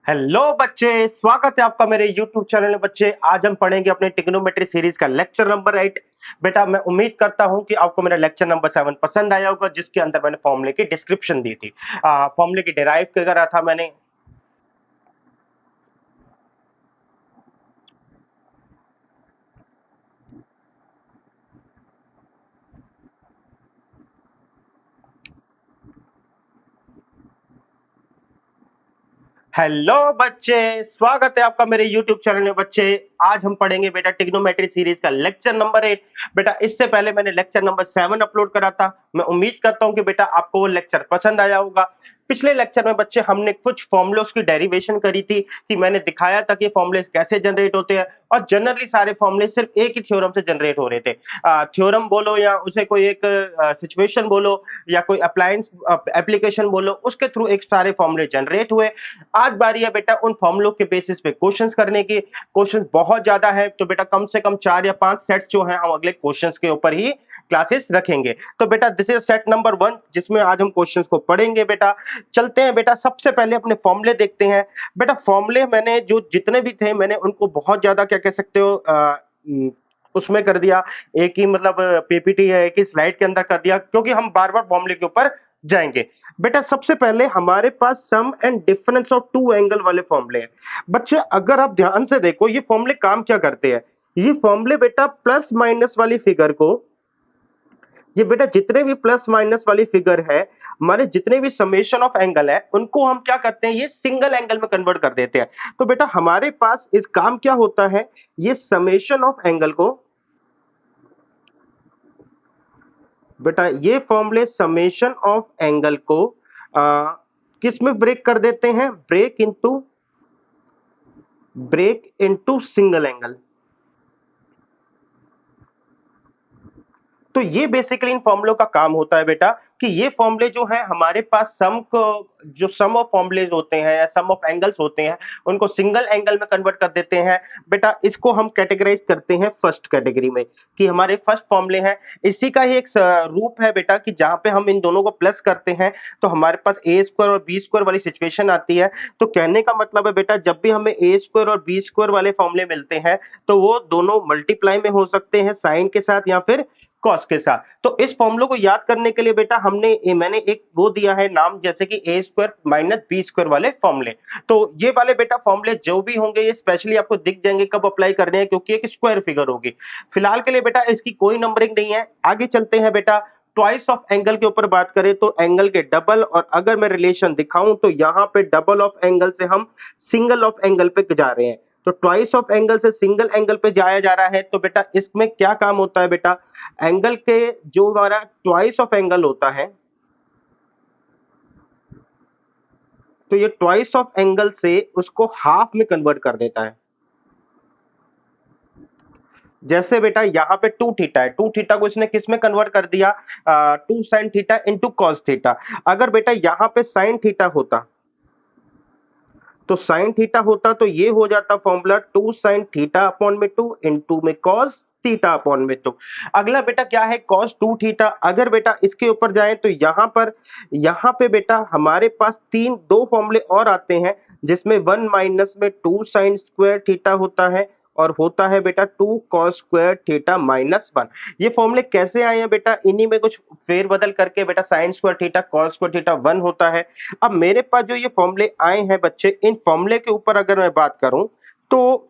Hello बच्चे, स्वागत है आपका मेरे YouTube चैनल में। बच्चे, आज हम पढ़ेंगे अपने ट्रिग्नोमेट्री सीरीज का लेक्चर नंबर 8। बेटा, मैं उम्मीद करता हूं कि आपको मेरा लेक्चर नंबर 7 पसंद आया होगा, जिसके अंदर मैंने फॉर्मूले की डिस्क्रिप्शन दी थी। फॉर्मूले की डिराइव करा था मैंने। हेलो बच्चे, स्वागत है आपका मेरे YouTube चैनल में। बच्चे, आज हम पढ़ेंगे बेटा ट्रिग्नोमेट्री सीरीज का लेक्चर नंबर 8। बेटा, इससे पहले मैंने लेक्चर नंबर 7 अपलोड करा था। मैं उम्मीद करता हूं कि बेटा आपको वो लेक्चर पसंद आया होगा। पिछले लेक्चर में बच्चे हमने कुछ फॉर्मूलोस की डेरिवेशन करी थी कि मैंने दिखाया था कि फॉर्मूले कैसे जनरेट होते हैं, और जनरली सारे फॉर्मूले सिर्फ एक ही थ्योरम से जनरेट हो रहे थे। थ्योरम बोलो या उसे कोई एक सिचुएशन बोलो या कोई अप्लायंस एप्लीकेशन बोलो, उसके थ्रू एक सारे फॉर्मूले जनरेट हुए। आज बारी है बेटा उन फॉर्मूलों के बेसिस पे क्वेश्चंस करने की। क्वेश्चंस बहुत ज्यादा है, तो बेटा कम से कम 4 या 5 सेट्स जो हैं हम अगले क्वेश्चंस के ऊपर ही क्लासेस रखेंगे। तो बेटा दिस इज सेट नंबर 1, जिसमें आज हम क्वेश्चंस को पढ़ेंगे। बेटा चलते हैं, बेटा सबसे पहले अपने फॉर्मूले देखते हैं। बेटा फॉर्मूले मैंने जो जितने भी थे मैंने उनको बहुत ज्यादा क्या कह सकते हो उसमें कर दिया। एक ही मतलब पीपीटी है, एक ही स्लाइड के अंदर कर दिया, क्योंकि हम बार बार फॉर्मूले के ऊपर जाएंगे। बेटा सबसे पहले हमारे पास sum and difference of two angle वाले फॉर्मूले हैं। बच्चे अगर आप ध्यान से देखो, ये फॉर्मूले काम क्या करते हैं। ये फॉर्मूले बेटा प्लस माइनस वाली फिगर को, ये बेटा जितने भी प्लस माइनस वाली फिगर है, हमारे जितने भी समेशन ऑफ एंगल है, उनको हम क्या करते हैं, ये सिंगल एंगल में कन्वर्ट कर देते हैं। तो बेटा हमारे पास इस काम क्या होता है, ये समेशन ऑफ एंगल को, बेटा ये फॉर्मूले समेशन ऑफ एंगल को किस में ब्रेक कर देते हैं, ब्रेक इनटू सिंगल एंगल। तो ये बेसिकली इन फॉर्मूलों का काम होता है बेटा, कि ये फॉर्मूले जो है हमारे पास सम को, जो सम ऑफ फॉर्मूलेज होते हैं या सम ऑफ एंगल्स होते हैं, उनको सिंगल एंगल में कन्वर्ट कर देते हैं। बेटा इसको हम कैटेगराइज करते हैं फर्स्ट कैटेगरी में, कि हमारे फर्स्ट फॉर्मूले हैं। इसी का ही एक रूप है बेटा, कि जहां पे हम इन दोनों को प्लस करते हैं तो हमारे पास ए स्क्वायर और बी स्क्वायर वाली सिचुएशन आती है। तो कहने का मतलब है बेटा, जब भी हमें ए स्क्वायर और बी स्क्वायर वाले फॉर्मूले मिलते हैं, तो वो दोनों मल्टीप्लाई में हो सकते हैं साइन के साथ या फिर कॉस के साथ। तो इस फॉर्मूले को याद करने के लिए बेटा मैंने एक वो दिया है नाम, जैसे कि ए स्क्वायर माइनस बी स्क्वायर वाले फॉर्मूले। तो ये वाले बेटा फॉर्मूले जो भी होंगे, ये स्पेशली आपको दिख जाएंगे कब अप्लाई करने हैं, क्योंकि एक स्क्वायर फिगर होगी। फिलहाल के लिए बेटा इसकी कोई नंबरिंग नहीं है। आगे चलते हैं बेटा, ट्वाइस ऑफ एंगल के ऊपर बात करें तो एंगल के डबल, और अगर मैं रिलेशन दिखाऊं तो यहां पे डबल ऑफ एंगल से हम सिंगल ऑफ एंगल पे जा रहे हैं। तो ट्वाइस ऑफ एंगल से सिंगल एंगल पे जाया जा रहा है। तो बेटा इसमें क्या काम होता है, बेटा एंगल के जो हमारा ट्वाइस ऑफ एंगल होता है, तो ये ट्वाइस ऑफ एंगल से उसको हाफ में कन्वर्ट कर देता है। जैसे बेटा यहाँ पे टू थीटा है, टू थीटा को इसने किस में कन्वर्ट कर दिया, two sine theta into cos theta. अगर बेटा यहाँ पे साइन थीटा होता, तो साइन थीटा होता तो ये हो जाता formula two sine theta upon में टू इंटू में कॉस थीटा अपॉन में टू। अगला बेटा क्या है, कॉस टू थीटा। अगर बेटा इसके ऊपर जाए तो यहाँ पे बेटा हमारे पास दो फॉर्मूले और आते हैं, जिसमें वन माइनस में टू साइन स्क्वायर थीटा होता है, और होता है बेटा two cos square theta minus one. ये फॉर्मूले कैसे आए हैं बेटा, इन्हीं में कुछ फेरबदल करके बेटा sign square theta cos square theta one होता है। अब मेरे पास जो ये फॉर्मूले आए हैं बच्चे, इन फॉर्मूले के ऊपर अगर मैं बात करूं तो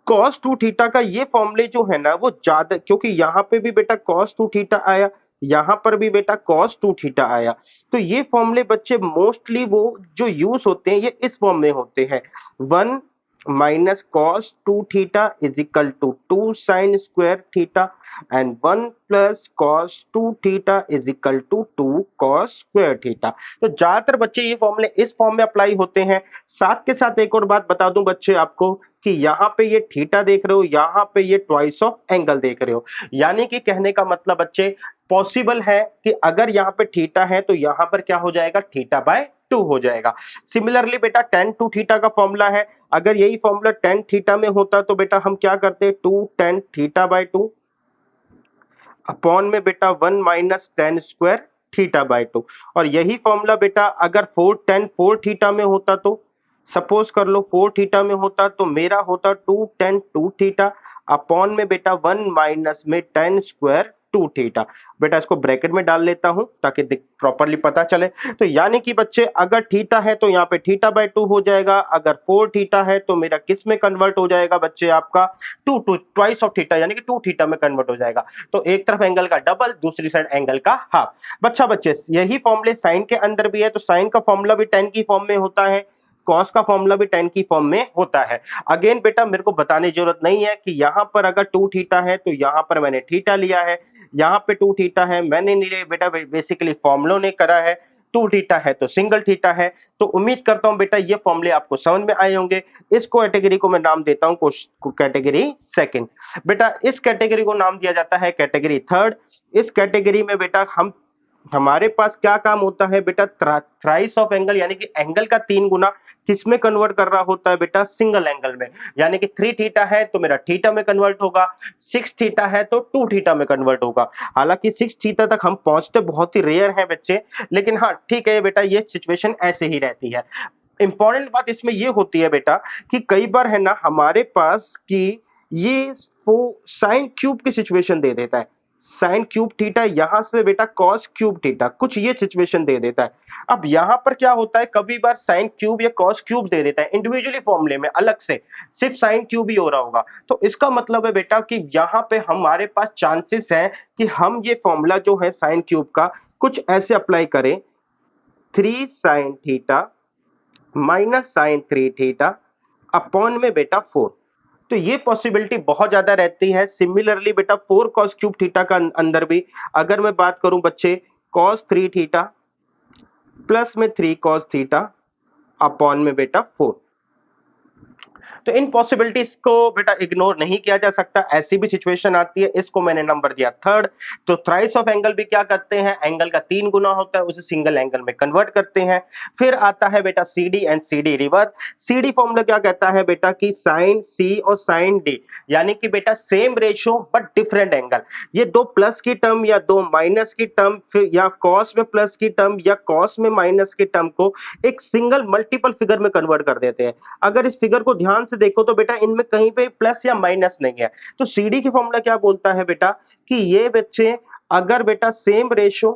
cos 2 थीटा का ये फॉर्मूले जो है ना वो ज्यादा, क्योंकि यहाँ पे भी बेटा cos 2 थीटा आया, यहाँ पर भी बेटा cos 2 थीटा आया। तो ये फॉर्मूले बच्चे मोस्टली वो जो यूज होते हैं ये इस फॉर्म में होते हैं, one minus cos two theta is equal to two sine square theta, and one plus cos two theta is equal to two cos square theta. तो ज्यादातर बच्चे ये फॉर्मूले इस फॉर्म में अप्लाई होते हैं। साथ के साथ एक और बात बता दूं बच्चे आपको, कि यहाँ पे ये थीटा देख रहे हो, यहाँ पे ये ट्वाइस ऑफ एंगल देख रहे हो। यानी कि कहने का मतलब बच्चे, पॉसिबल है कि अगर यहाँ पे थीटा है तो यहाँ पर क्या हो जाएगा, थीटा बाय टू हो जाएगा। सिमिलरली बेटा टेन टू थीटा का फॉर्मूला है, अगर यही फॉर्मूला टेन थीटा में होता तो बेटा हम क्या करते, two tan theta by two upon में बेटा one minus tan square theta by two. और यही फॉर्मूला बेटा अगर फोर टेन फोर थीटा में होता तो सपोज कर लो 4 थीटा में होता तो मेरा होता 2 tan 2 थीटा अपॉन में बेटा 1 माइनस में tan स्क्वायर 2 थीटा। बेटा इसको ब्रैकेट में डाल लेता हूं ताकि प्रॉपरली पता चले। तो यानी कि बच्चे अगर थीटा है तो यहाँ पे थीटा बाय 2 हो जाएगा, अगर 4 थीटा है तो मेरा किस में कन्वर्ट हो जाएगा बच्चे आपका 2 टू ट्वाइस ऑफ थीटा यानी कि 2 थीटा में कन्वर्ट हो जाएगा। तो एक तरफ एंगल का डबल, दूसरी साइड एंगल का हाफ। बच्चे यही फॉर्मूले साइन के अंदर भी है, तो साइन का फॉर्मूला भी tan की फॉर्म में होता है, कॉस का फॉर्मूला भी tan की फॉर्म में होता है। अगेन बेटा मेरे को बताने की जरूरत नहीं है कि यहां पर अगर 2 थीटा है तो यहां पर मैंने थीटा लिया है, यहां पे 2 थीटा है मैंने नहीं लिया बेटा, बेसिकली फॉर्मूलों ने करा है। 2 थीटा है तो सिंगल थीटा है। तो उम्मीद करता हूं बेटा ये फॉर्मूले आपको समझ में आए होंगे। इस कैटेगरी को मैं नाम देता हूं कैटेगरी सेकंड। बेटा इस कैटेगरी को नाम दिया जाता है कैटेगरी थर्ड। इस कैटेगरी में बेटा हमारे पास क्या काम होता है बेटा, थ्राइस ऑफ एंगल यानी कि एंगल का 3 गुना किसमें कन्वर्ट कर रहा होता है बेटा, सिंगल एंगल में। यानी कि 3 थीटा है तो मेरा थीटा में कन्वर्ट होगा, 6 थीटा है तो 2 थीटा में कन्वर्ट होगा। हालांकि 6 थीटा तक हम पहुंचते बहुत ही रेयर हैं बच्चे, लेकिन हाँ ठीक है बेटा ये सिचुएशन ऐसे ही रहती है। इंपॉर्टेंट बात इसमें ये होती है बेटा कि कई बार है ना हमारे पास कि ये साइन क्यूब की सिचुएशन दे देता है, साइन क्यूब थीटा यहां से बेटा कॉस क्यूब थीटा, कुछ ये सिचुएशन दे देता है। अब यहां पर क्या होता है, कभी बार साइन क्यूब या कॉस क्यूब दे देता है इंडिविजुअली फॉर्मूले में अलग से, सिर्फ साइन क्यूब ही हो रहा होगा। तो इसका मतलब है बेटा कि यहां पे हमारे पास चांसेस है कि हम ये फॉर्मूला जो है साइन क्यूब का कुछ ऐसे अप्लाई करें, 3 sine theta minus sine 3 theta upon में बेटा 4। तो ये पॉसिबिलिटी बहुत ज्यादा रहती है। सिमिलरली बेटा 4 cos क्यूब थीटा का अंदर भी अगर मैं बात करूं बच्चे cos 3 थीटा प्लस में 3 cos थीटा अपॉन में बेटा 4। तो इन पॉसिबिलिटीज को बेटा इग्नोर नहीं किया जा सकता, ऐसी भी सिचुएशन आती है। इसको मैंने नंबर दिया थर्ड। तो थ्राइस ऑफ एंगल भी क्या करते हैं, एंगल का 3 गुना होता है उसे सिंगल एंगल में कन्वर्ट करते हैं। फिर आता है बेटा CD and CD reverse. CD formula क्या कहता है बेटा कि साइन सी और साइन डी यानी कि बेटा same ratio but different angle. ये दो प्लस की टर्म या दो माइनस की टर्म या कॉस में प्लस की टर्म या कॉस में माइनस की टर्म को एक सिंगल मल्टीपल फिगर में कन्वर्ट कर देते हैं। अगर इस फिगर को ध्यान से देखो तो बेटा इनमें कहीं पे प्लस या माइनस नहीं है। तो सीडी की फॉर्मूला क्या बोलता है बेटा कि ये बच्चे अगर बेटा same ratio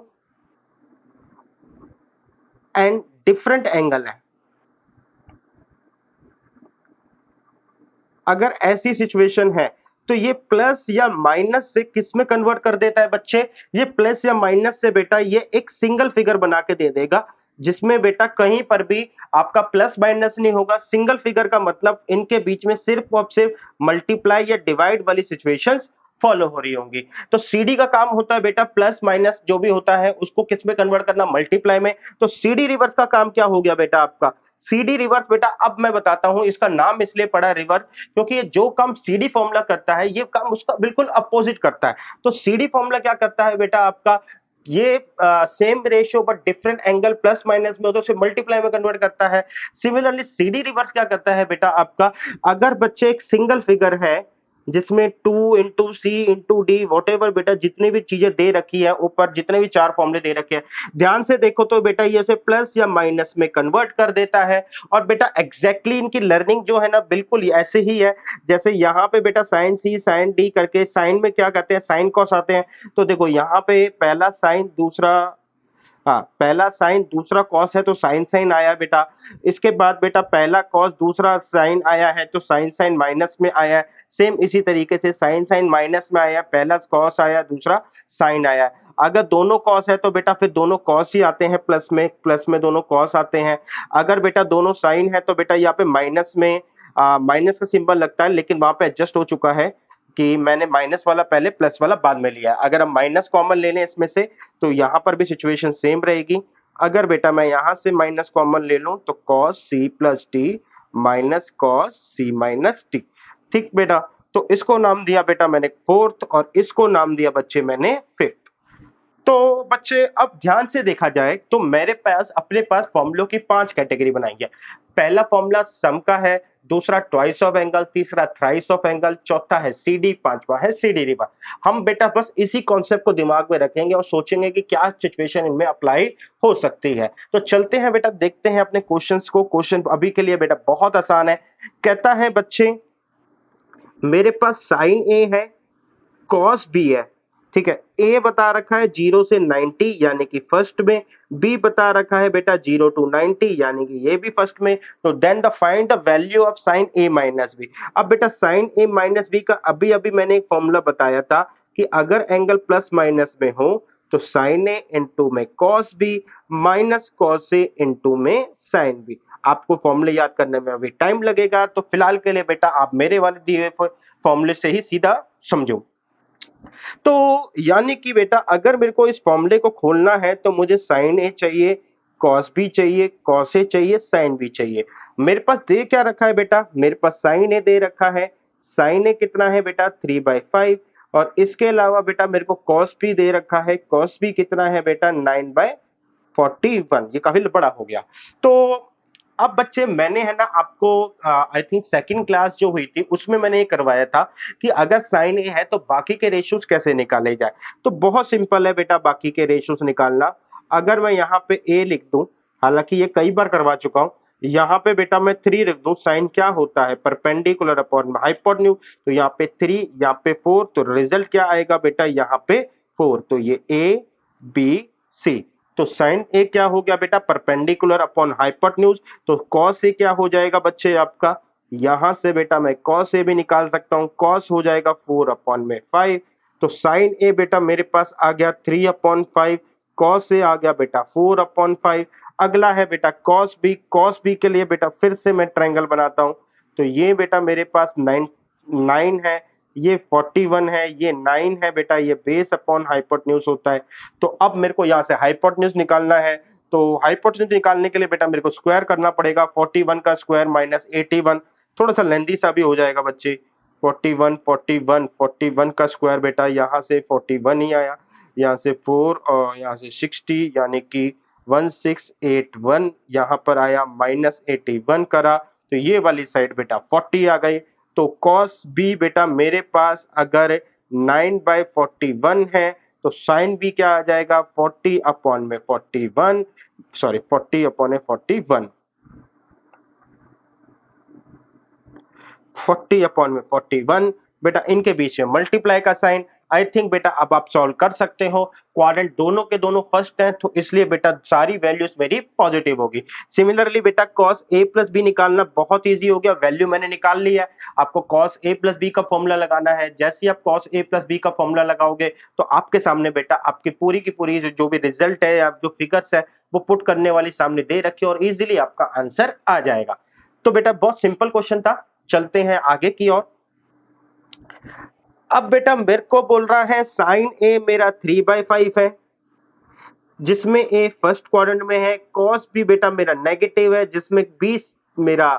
and different angle है, अगर ऐसी सिचुएशन है तो ये प्लस या माइनस से किस में कन्वर्ट कर देता है बच्चे, ये प्लस या माइनस से बेटा ये एक सिंगल फिगर बना के दे देगा जिसमें बेटा कहीं पर भी आपका प्लस माइनस नहीं होगा। सिंगल फिगर का मतलब इनके बीच में सिर्फ और सिर्फ मल्टीप्लाई या डिवाइड वाली सिचुएशंस फॉलो हो रही होंगी। तो सीडी का काम होता है बेटा प्लस माइनस जो भी होता है उसको किस में कन्वर्ट करना, मल्टीप्लाई में। तो सीडी रिवर्स का काम क्या हो गया बेटा आपका, सीडी रिवर्स बेटा अब मैं बताता हूं, इसका नाम इसलिए पड़ा रिवर्स क्योंकि ये जो काम सीडी फॉर्मूला करता है ये काम उसका बिल्कुल अपोजिट करता है। तो सीडी फॉर्मूला क्या करता है बेटा आपका, ये same ratio but different angle plus minus में हो तो उसे मल्टीप्लाई में कन्वर्ट करता है। सिमिलरली सीडी रिवर्स क्या करता है बेटा आपका, अगर बच्चे एक सिंगल फिगर है जिसमें 2 into C into D whatever बेटा जितनी भी चीजें दे रखी है ऊपर, जितने भी 4 फॉर्मूले दे रखे हैं ध्यान से देखो तो बेटा ये से प्लस या माइनस में कन्वर्ट कर देता है। और बेटा एग्जैक्टली इनकी लर्निंग जो है ना बिल्कुल ऐसे ही है जैसे यहाँ पे बेटा साइन सी साइन डी करके साइन में क्या कहते हैं साइन कॉस आते हैं। तो देखो यहाँ पे पहला साइन दूसरा, हाँ पहला साइन दूसरा कॉस है तो साइन साइन आया बेटा। इसके बाद बेटा पहला कॉस दूसरा साइन आया है तो साइन साइन माइनस में आया है। सेम इसी तरीके से साइन साइन माइनस में आया, पहला कॉस आया दूसरा साइन आया। अगर दोनों कॉस है तो बेटा फिर दोनों कॉस ही आते हैं प्लस में दोनों कॉस आते हैं। अगर बेटा दोनों साइन है तो बेटा यहाँ पे माइनस में माइनस का सिंबल लगता है, लेकिन वहां पे एडजस्ट हो चुका है कि मैंने माइनस वाला पहले प्लस वाला बाद में लिया है। अगर हम माइनस कॉमन ले लें इसमें से तो यहाँ पर भी सिचुएशन सेम रहेगी। अगर बेटा मैं यहाँ से माइनस कॉमन ले लूं तो cos c plus T minus cos c minus T. ठीक बेटा, तो इसको नाम दिया बेटा मैंने फोर्थ और इसको नाम दिया बच्चे मैंने फिफ्थ। तो बच्चे अब ध्यान से देखा जाए तो मेरे पास अपने पास फॉर्मूलों की 5 कैटेगरी बनाई है। पहला फॉर्मूला सम का है, दूसरा ट्वाइस ऑफ एंगल, तीसरा थ्राइस ऑफ एंगल, चौथा है CD, पांचवा है CD रिवर। हम बेटा बस इसी कॉन्सेप्ट को दिमाग में रखेंगे और सोचेंगे कि क्या सिचुएशन इनमें अप्लाई हो सकती है। तो चलते हैं बेटा, देखते हैं अपने क्वेश्चंस को। क्वेश्चन अभी के लिए बेटा बहुत आसान है। कहता है बच्चे, मेरे पास साइन ए है, कॉस बी है, ठीक है। ए बता रखा है 0 से 90 यानी कि फर्स्ट में, बी बता रखा है बेटा 0 टू 90 यानी कि ये भी फर्स्ट में। तो then the find the value of sine A minus B. अब बेटा साइन ए माइनस बी का अभी अभी मैंने एक फॉर्मूला बताया था कि अगर एंगल प्लस माइनस में हो तो साइन ए इंटू में cos B minus cos A into में साइन बी। आपको फॉर्मूले याद करने में अभी टाइम लगेगा, तो फिलहाल के लिए बेटा आप मेरे वाले दिए हुए फॉर्मूले से ही सीधा समझो। तो यानी कि बेटा अगर मेरे को इस फॉर्मूले को खोलना है तो मुझे साइन ए चाहिए, कॉस बी चाहिए, कॉस ए चाहिए, साइन बी चाहिए। मेरे पास दे क्या रखा है बेटा, मेरे पास साइन ए दे रखा है। साइन ए कितना है बेटा 3/5, और इसके अलावा बेटा मेरे को कॉस बी दे रखा है। कॉस बी कितना है बेटा 9/41। ये काफी बड़ा हो गया। तो अब बच्चे मैंने है ना आपको आई थिंक सेकंड क्लास जो हुई थी उसमें मैंने ये करवाया था कि अगर साइन ए है तो बाकी के रेशियोज कैसे निकाले जाए। तो बहुत सिंपल है बेटा बाकी के रेशियोज निकालना। अगर मैं यहाँ पे ए लिख दूं, हालांकि ये कई बार करवा चुका हूं, यहाँ पे बेटा मैं 3 लिख दूं। साइन क्या होता है, परपेंडिकुलर अपॉन हाइपोटेन्यूज। तो यहाँ पे 3, यहाँ पे 4, तो रिजल्ट क्या आएगा बेटा यहाँ पे 4। तो ये ए बी सी। तो साइन ए क्या हो गया बेटा परपेंडिकुलर अपॉन हाइपोटेन्यूज। तो कॉस ए क्या हो जाएगा बच्चे आपका, यहां से बेटा मैं कॉस ए भी निकाल सकता हूं। कॉस हो जाएगा 4/5। तो साइन ए बेटा मेरे पास आ गया 3/5। कॉस ए आ गया बेटा 4/5। अगला है बेटा कॉस बी। कॉस बी के लिए बेटा फिर से मैं ट्रायंगल बनाता हूं। तो ये बेटा मेरे पास 9 है, ये 41 है, ये 9 है बेटा, ये बेस अपॉन हाइपोटेन्यूज होता है। तो अब मेरे को यहाँ से हाइपोटेन्यूज निकालना है। तो हाइपोटेन्यूज निकालने के लिए बेटा मेरे को स्क्वायर करना पड़ेगा। 41 का स्क्वायर माइनस 81, थोड़ा सा लेंदी सा भी हो जाएगा बच्चे। 41 का स्क्वायर बेटा यहाँ से 41 ही आया, यहाँ से 4 और यहाँ से 60 यानी कि 1681 यहाँ पर आया, माइनस 81 करा तो ये वाली साइड बेटा 40 आ गई। तो कॉस बी बेटा मेरे पास अगर 9/41 है तो साइन बी क्या आ जाएगा 40/41, सॉरी 40/41, 40/41 बेटा इनके बीच में मल्टीप्लाई का साइन। आई थिंक बेटा अब आप सॉल्व कर सकते हो। क्वाड्रेंट दोनों के दोनों फर्स्ट हैं तो इसलिए बेटा सारी वैल्यूज मेरी पॉजिटिव होगी। सिमिलरली बेटा cos a प्लस बी निकालना बहुत इजी हो गया। वैल्यू मैंने निकाल ली है। आपको cos a प्लस बी का फॉर्मूला लगाना है। जैसे ही आप cos a प्लस बी का फॉर्मूला लगाओगे तो आपके सामने बेटा आपकी पूरी की पूरी जो भी रिजल्ट है या जो फिगर्स है वो पुट करने वाली सामने दे रखी है और इजीली आपका आंसर आ जाएगा। तो बेटा बहुत सिंपल क्वेश्चन था। चलते हैं आगे की ओर। अब बेटा मेरे को बोल रहा है साइन ए मेरा 3/5 है जिसमें ए फर्स्ट क्वाड्रेंट में है। कॉस बी बेटा मेरा नेगेटिव है जिसमें बी मेरा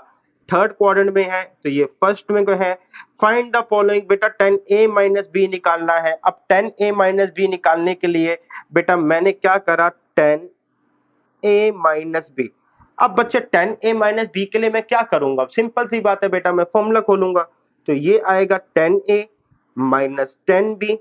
थर्ड क्वाड्रेंट में है, तो ये फर्स्ट में है। फाइंड द फॉलोइंग बेटा 10a माइनस बी निकालना है। अब 10a माइनस बी निकालने के लिए बेटा मैंने क्या करा 10a माइनस बी। अब बच्चे 10a माइनस बी के लिए मैं क्या करूंगा, सिंपल सी बात है बेटा मैं फॉर्मूला खोलूंगा। तो ये आएगा 10a माइनस 10b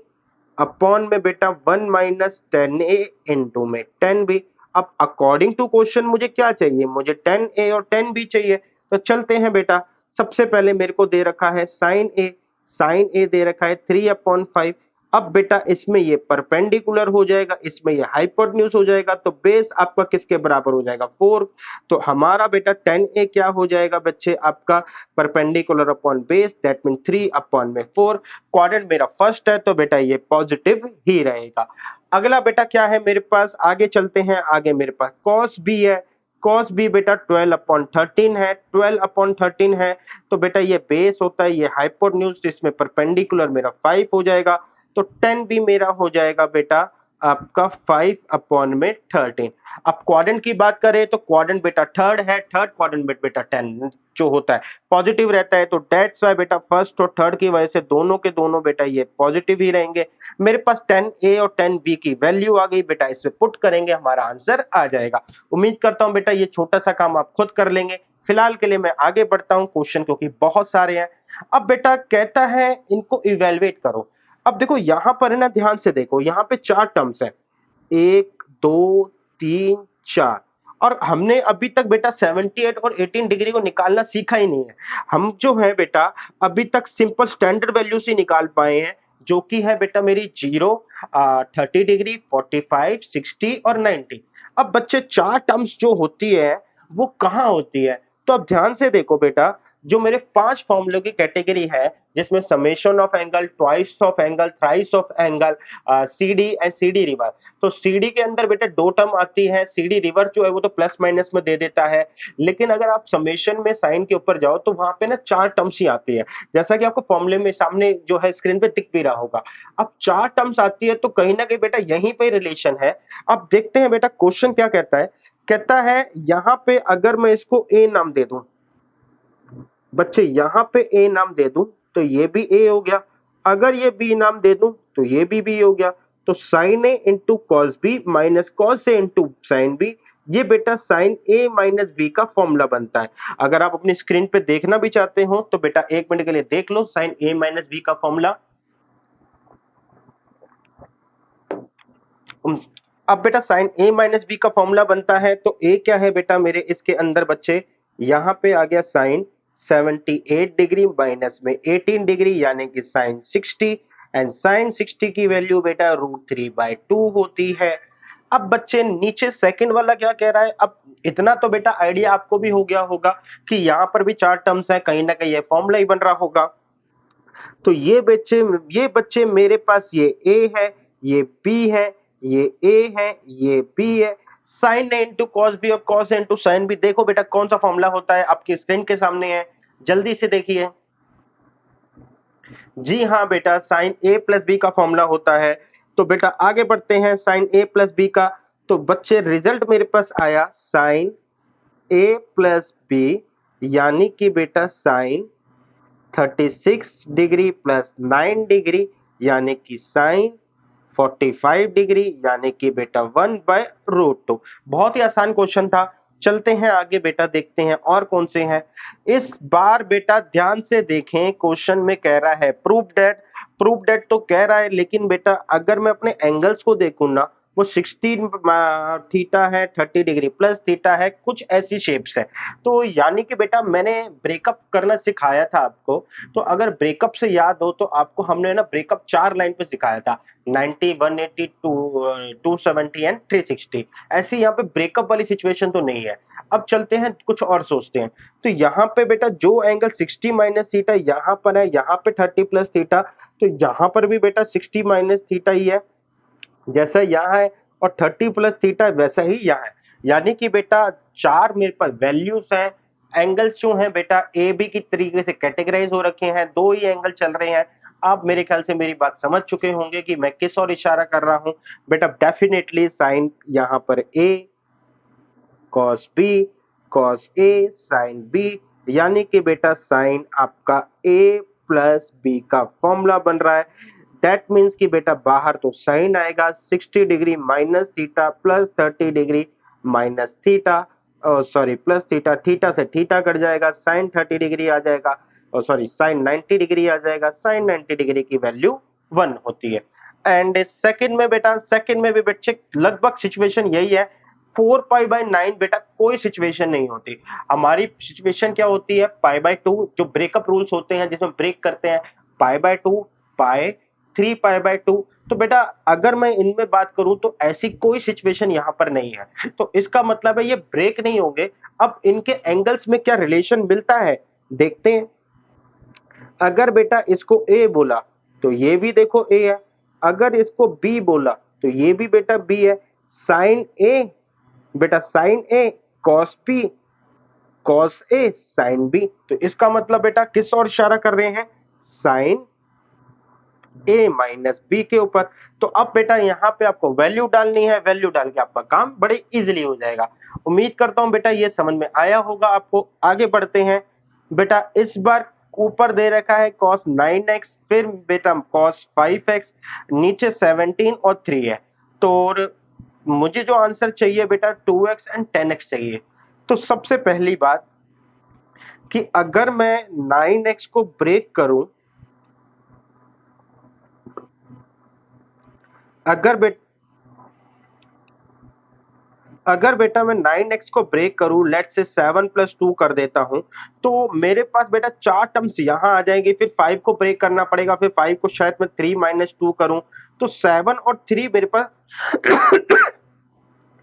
अपॉन में बेटा 1 माइनस 10a इंटू में 10b। अब अकॉर्डिंग टू क्वेश्चन मुझे क्या चाहिए, मुझे 10a और 10b चाहिए। तो चलते हैं बेटा, सबसे पहले मेरे को दे रखा है साइन ए। साइन ए दे रखा है 3/5। अब बेटा इसमें ये परपेंडिकुलर हो जाएगा, इसमें ये हाइपोटेन्यूज हो जाएगा, तो बेस आपका किसके बराबर हो जाएगा 4। तो हमारा बेटा 10a क्या हो जाएगा बच्चे आपका perpendicular upon base, that mean 3/4। Quadrant मेरा फर्स्ट है तो बेटा ये पॉजिटिव ही रहेगा। अगला बेटा क्या है मेरे पास, आगे चलते हैं। आगे मेरे पास cos b है। cos b बेटा 12/13 है। 12/13 है तो बेटा ये बेस होता है, ये हाइपोटेन्यूज, इसमें परपेंडिकुलर मेरा 5 हो जाएगा। तो 10 भी मेरा हो जाएगा बेटा आपका 5/13। अब क्वाड्रेंट की बात करें तो क्वाड्रेंट बेटा थर्ड है। थर्ड क्वाड्रेंट में बेटा 10 जो होता है पॉजिटिव रहता है, तो दैट्स वाई बेटा फर्स्ट और थर्ड की वजह से दोनों के दोनों बेटा ये पॉजिटिव ही रहेंगे। मेरे पास 10a और 10b की वैल्यू आ गई बेटा, इसमें पुट करेंगे हमारा आंसर आ जाएगा। उम्मीद करता हूं बेटा ये छोटा सा काम आप खुद कर लेंगे। फिलहाल के लिए मैं आगे बढ़ता हूं, क्वेश्चन क्योंकि बहुत सारे हैं। अब बेटा कहता है इनको इवेलुएट करो। अब देखो यहां पर है ना, ध्यान से देखो, यहां पे चार टर्म्स है, 1 2 3 4, और हमने अभी तक बेटा 78 और 18 डिग्री को निकालना सीखा ही नहीं है। हम जो है बेटा अभी तक सिंपल स्टैंडर्ड वैल्यू से निकाल पाए हैं, जो कि है बेटा मेरी 0, 30 डिग्री, 45, 60 और 90। अब बच्चे चार टर्म्स जो होती है वो कहाँ होती है? तो अब ध्यान से देखो बेटा, जो मेरे पांच फॉर्मूलों की कैटेगरी है, जिसमें summation of angle, twice of angle, thrice of angle, CD and CD reverse. तो CD के अंदर बेटा दो टर्म आती है, CD रिवर्स जो है वो तो प्लस माइनस में दे देता है, लेकिन अगर आप समेशन में साइन के ऊपर जाओ तो वहां पे ना चार टर्म्स ही आती है, जैसा कि आपको फॉर्मूले में सामने जो है स्क्रीन पे दिख भी रहा होगा। अब चार टर्म्स आती है तो कहीं ना कहीं बेटा यहीं पे रिलेशन है। अब देखते हैं बेटा क्वेश्चन क्या कहता है। कहता है यहां पे अगर मैं इसको ए नाम दे दूं, बच्चे यहां पे ए नाम दे दूं तो ये भी ए हो गया, अगर ये बी नाम दे दूं तो ये भी बी हो गया। तो sine A into cos B minus cos A into sine B, ये बेटा साइन ए माइनस बी का फॉर्मूला बनता है। अगर आप अपनी स्क्रीन पे देखना भी चाहते हो तो बेटा एक मिनट के लिए देख लो साइन ए माइनस बी का फॉर्मूला। अब बेटा साइन ए माइनस बी का फॉर्मूला बनता है, तो ए क्या है बेटा मेरे इसके अंदर बच्चे, यहां पे आ गया साइन 78 डिग्री माइनस में 18 डिग्री यानी कि साइन 60, एंड साइन 60 की वैल्यू बेटा √3/2 होती है। अब बच्चे नीचे सेकंड वाला क्या कह रहा है? अब इतना तो बेटा आइडिया आपको भी हो गया होगा कि यहां पर भी चार टर्म्स है, कहीं ना कहीं ये फॉर्मूला ही बन रहा होगा। तो ये बच्चे मेरे पास ये ए है, ये बी है, ये ए है, ये बी है। Sign A into cos B और cos A into sine B, देखो बेटा कौन सा फॉर्मूला होता है, आपकी स्क्रीन के सामने है, जल्दी से देखिए। जी हाँ बेटा, साइन ए प्लस बी का फॉर्मूला होता है। तो बेटा आगे बढ़ते हैं, साइन ए प्लस बी का। तो बच्चे रिजल्ट मेरे पास आया साइन ए प्लस बी, यानी कि बेटा साइन 36 डिग्री प्लस 9 डिग्री यानी कि साइन 45 डिग्री, यानी कि बेटा 1/√2। बहुत ही आसान क्वेश्चन था। चलते हैं आगे बेटा, देखते हैं और कौन से हैं। इस बार बेटा ध्यान से देखें, क्वेश्चन में कह रहा है प्रूव दैट तो कह रहा है, लेकिन बेटा अगर मैं अपने एंगल्स को देखूं ना, वो 16 थीटा है, 30 डिग्री प्लस थीटा है, कुछ ऐसी शेप्स है। तो यानी कि बेटा मैंने ब्रेकअप करना सिखाया था आपको, तो अगर ब्रेकअप से याद हो तो आपको हमने ना ब्रेकअप चार लाइन पे सिखाया था, 90, 180, 270 एंड 360। ऐसी यहाँ पे ब्रेकअप वाली सिचुएशन तो नहीं है। अब चलते हैं कुछ और सोचते हैं। तो यहाँ पे बेटा जो एंगल 60 माइनस थीटा यहाँ पर है, यहाँ पे 30 प्लस थीटा, तो यहाँ पर भी बेटा 60 माइनस थीटा ही है, जैसा यहाँ है, और 30 प्लस थीटा वैसा ही यहाँ है। यानी कि बेटा चार मेरे पास वैल्यूज हैं, एंगल्स जो हैं बेटा ए बी की तरीके से कैटेगराइज हो रखे हैं, दो ही एंगल चल रहे हैं। आप मेरे ख्याल से मेरी बात समझ चुके होंगे कि मैं किस और इशारा कर रहा हूं। बेटा डेफिनेटली साइन यहाँ पर ए cos B, cos A sine B, यानी कि बेटा साइन आपका ए प्लस बी का फॉर्मूला बन रहा है। दैट मीन्स कि बेटा बाहर तो साइन आएगा 60 degree minus theta plus 30 degree minus theta, sorry plus theta, theta से थीटा कट जाएगा, साइन 30 डिग्री आ जाएगा, और सॉरी साइन 90 डिग्री आ जाएगा। साइन 90 डिग्री की वैल्यू 1 होती है। एंड सेकंड में बेटा, सेकंड में भी बच्चे लगभग सिचुएशन यही है। 4π/9 बेटा कोई सिचुएशन नहीं होती। हमारी सिचुएशन क्या होती है, π/2, जो ब्रेकअप रूल्स होते हैं जिसमें ब्रेक करते हैं, π/2, पाई, 3π/2। तो बेटा अगर मैं इनमें बात करूं तो ऐसी कोई सिचुएशन यहां पर नहीं है, तो इसका मतलब है ये ब्रेक नहीं होंगे। अब इनके एंगल्स में क्या रिलेशन मिलता है देखते हैं। अगर बेटा इसको ए बोला तो ये भी देखो ए है, अगर इसको बी बोला तो ये भी बेटा बी है। साइन ए बेटा sine A cos B, cos A sine B, तो इसका मतलब बेटा किस और इशारा कर रहे हैं, साइन ए माइनस बी के ऊपर। तो अब बेटा यहाँ पे आपको वैल्यू डालनी है, वैल्यू डाल के आपका काम बड़े इजीली हो जाएगा। उम्मीद करता हूं बेटा ये समझ में आया होगा आपको। आगे बढ़ते हैं बेटा, इस बार ऊपर दे रखा है cos 9x, फिर बेटा cos 5x, नीचे 17 और 3 है। तो मुझे जो आंसर चाहिए बेटा 2x एंड 10x चाहिए। तो सबसे पहली बात कि अगर मैं 9x को ब्रेक करूं, अगर बेटा मैं 9x को ब्रेक करूं, लेट से 7+2 कर देता हूं, तो मेरे पास बेटा 4 टर्म्स यहां आ जाएंगे, फिर 5 को ब्रेक करना पड़ेगा, फिर 5 को शायद मैं 3-2 करूं, तो 7 और 3 मेरे पास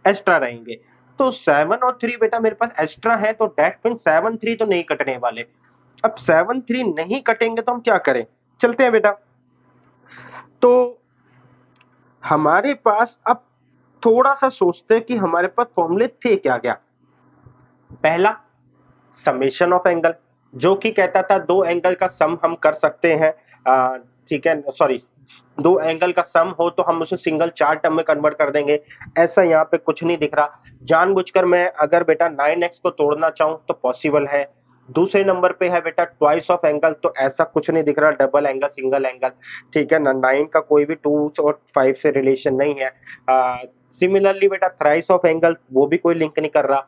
एक्स्ट्रा रहेंगे। तो 7 और 3 बेटा मेरे पास एक्स्ट्रा है, तो डेट मीन 7-3 तो नहीं कटने वाले। अब 7-3 नहीं कटेंगे तो हम क्या करें, चलते हैं बेटा। तो हमारे पास अब थोड़ा सा सोचते हैं कि हमारे पास फॉर्मूले थे क्या क्या। पहला, समेशन ऑफ एंगल, जो कि कहता था दो एंगल का सम हम कर सकते हैं। ठीक है, सॉरी, दो एंगल का सम हो तो हम उसे सिंगल 4 टर्म में कन्वर्ट कर देंगे। ऐसा यहाँ पे कुछ नहीं दिख रहा। जानबूझकर मैं अगर बेटा 9x को तोड़ना चाहूं तो पॉसिबल है। दूसरे नंबर पे है बेटा ट्वाइस ऑफ एंगल, तो ऐसा कुछ नहीं दिख रहा, डबल एंगल सिंगल एंगल। ठीक है ना, 9 का कोई भी 2 और 5 से रिलेशन नहीं है। सिमिलरली बेटा थ्राइस ऑफ एंगल, वो भी कोई लिंक नहीं कर रहा।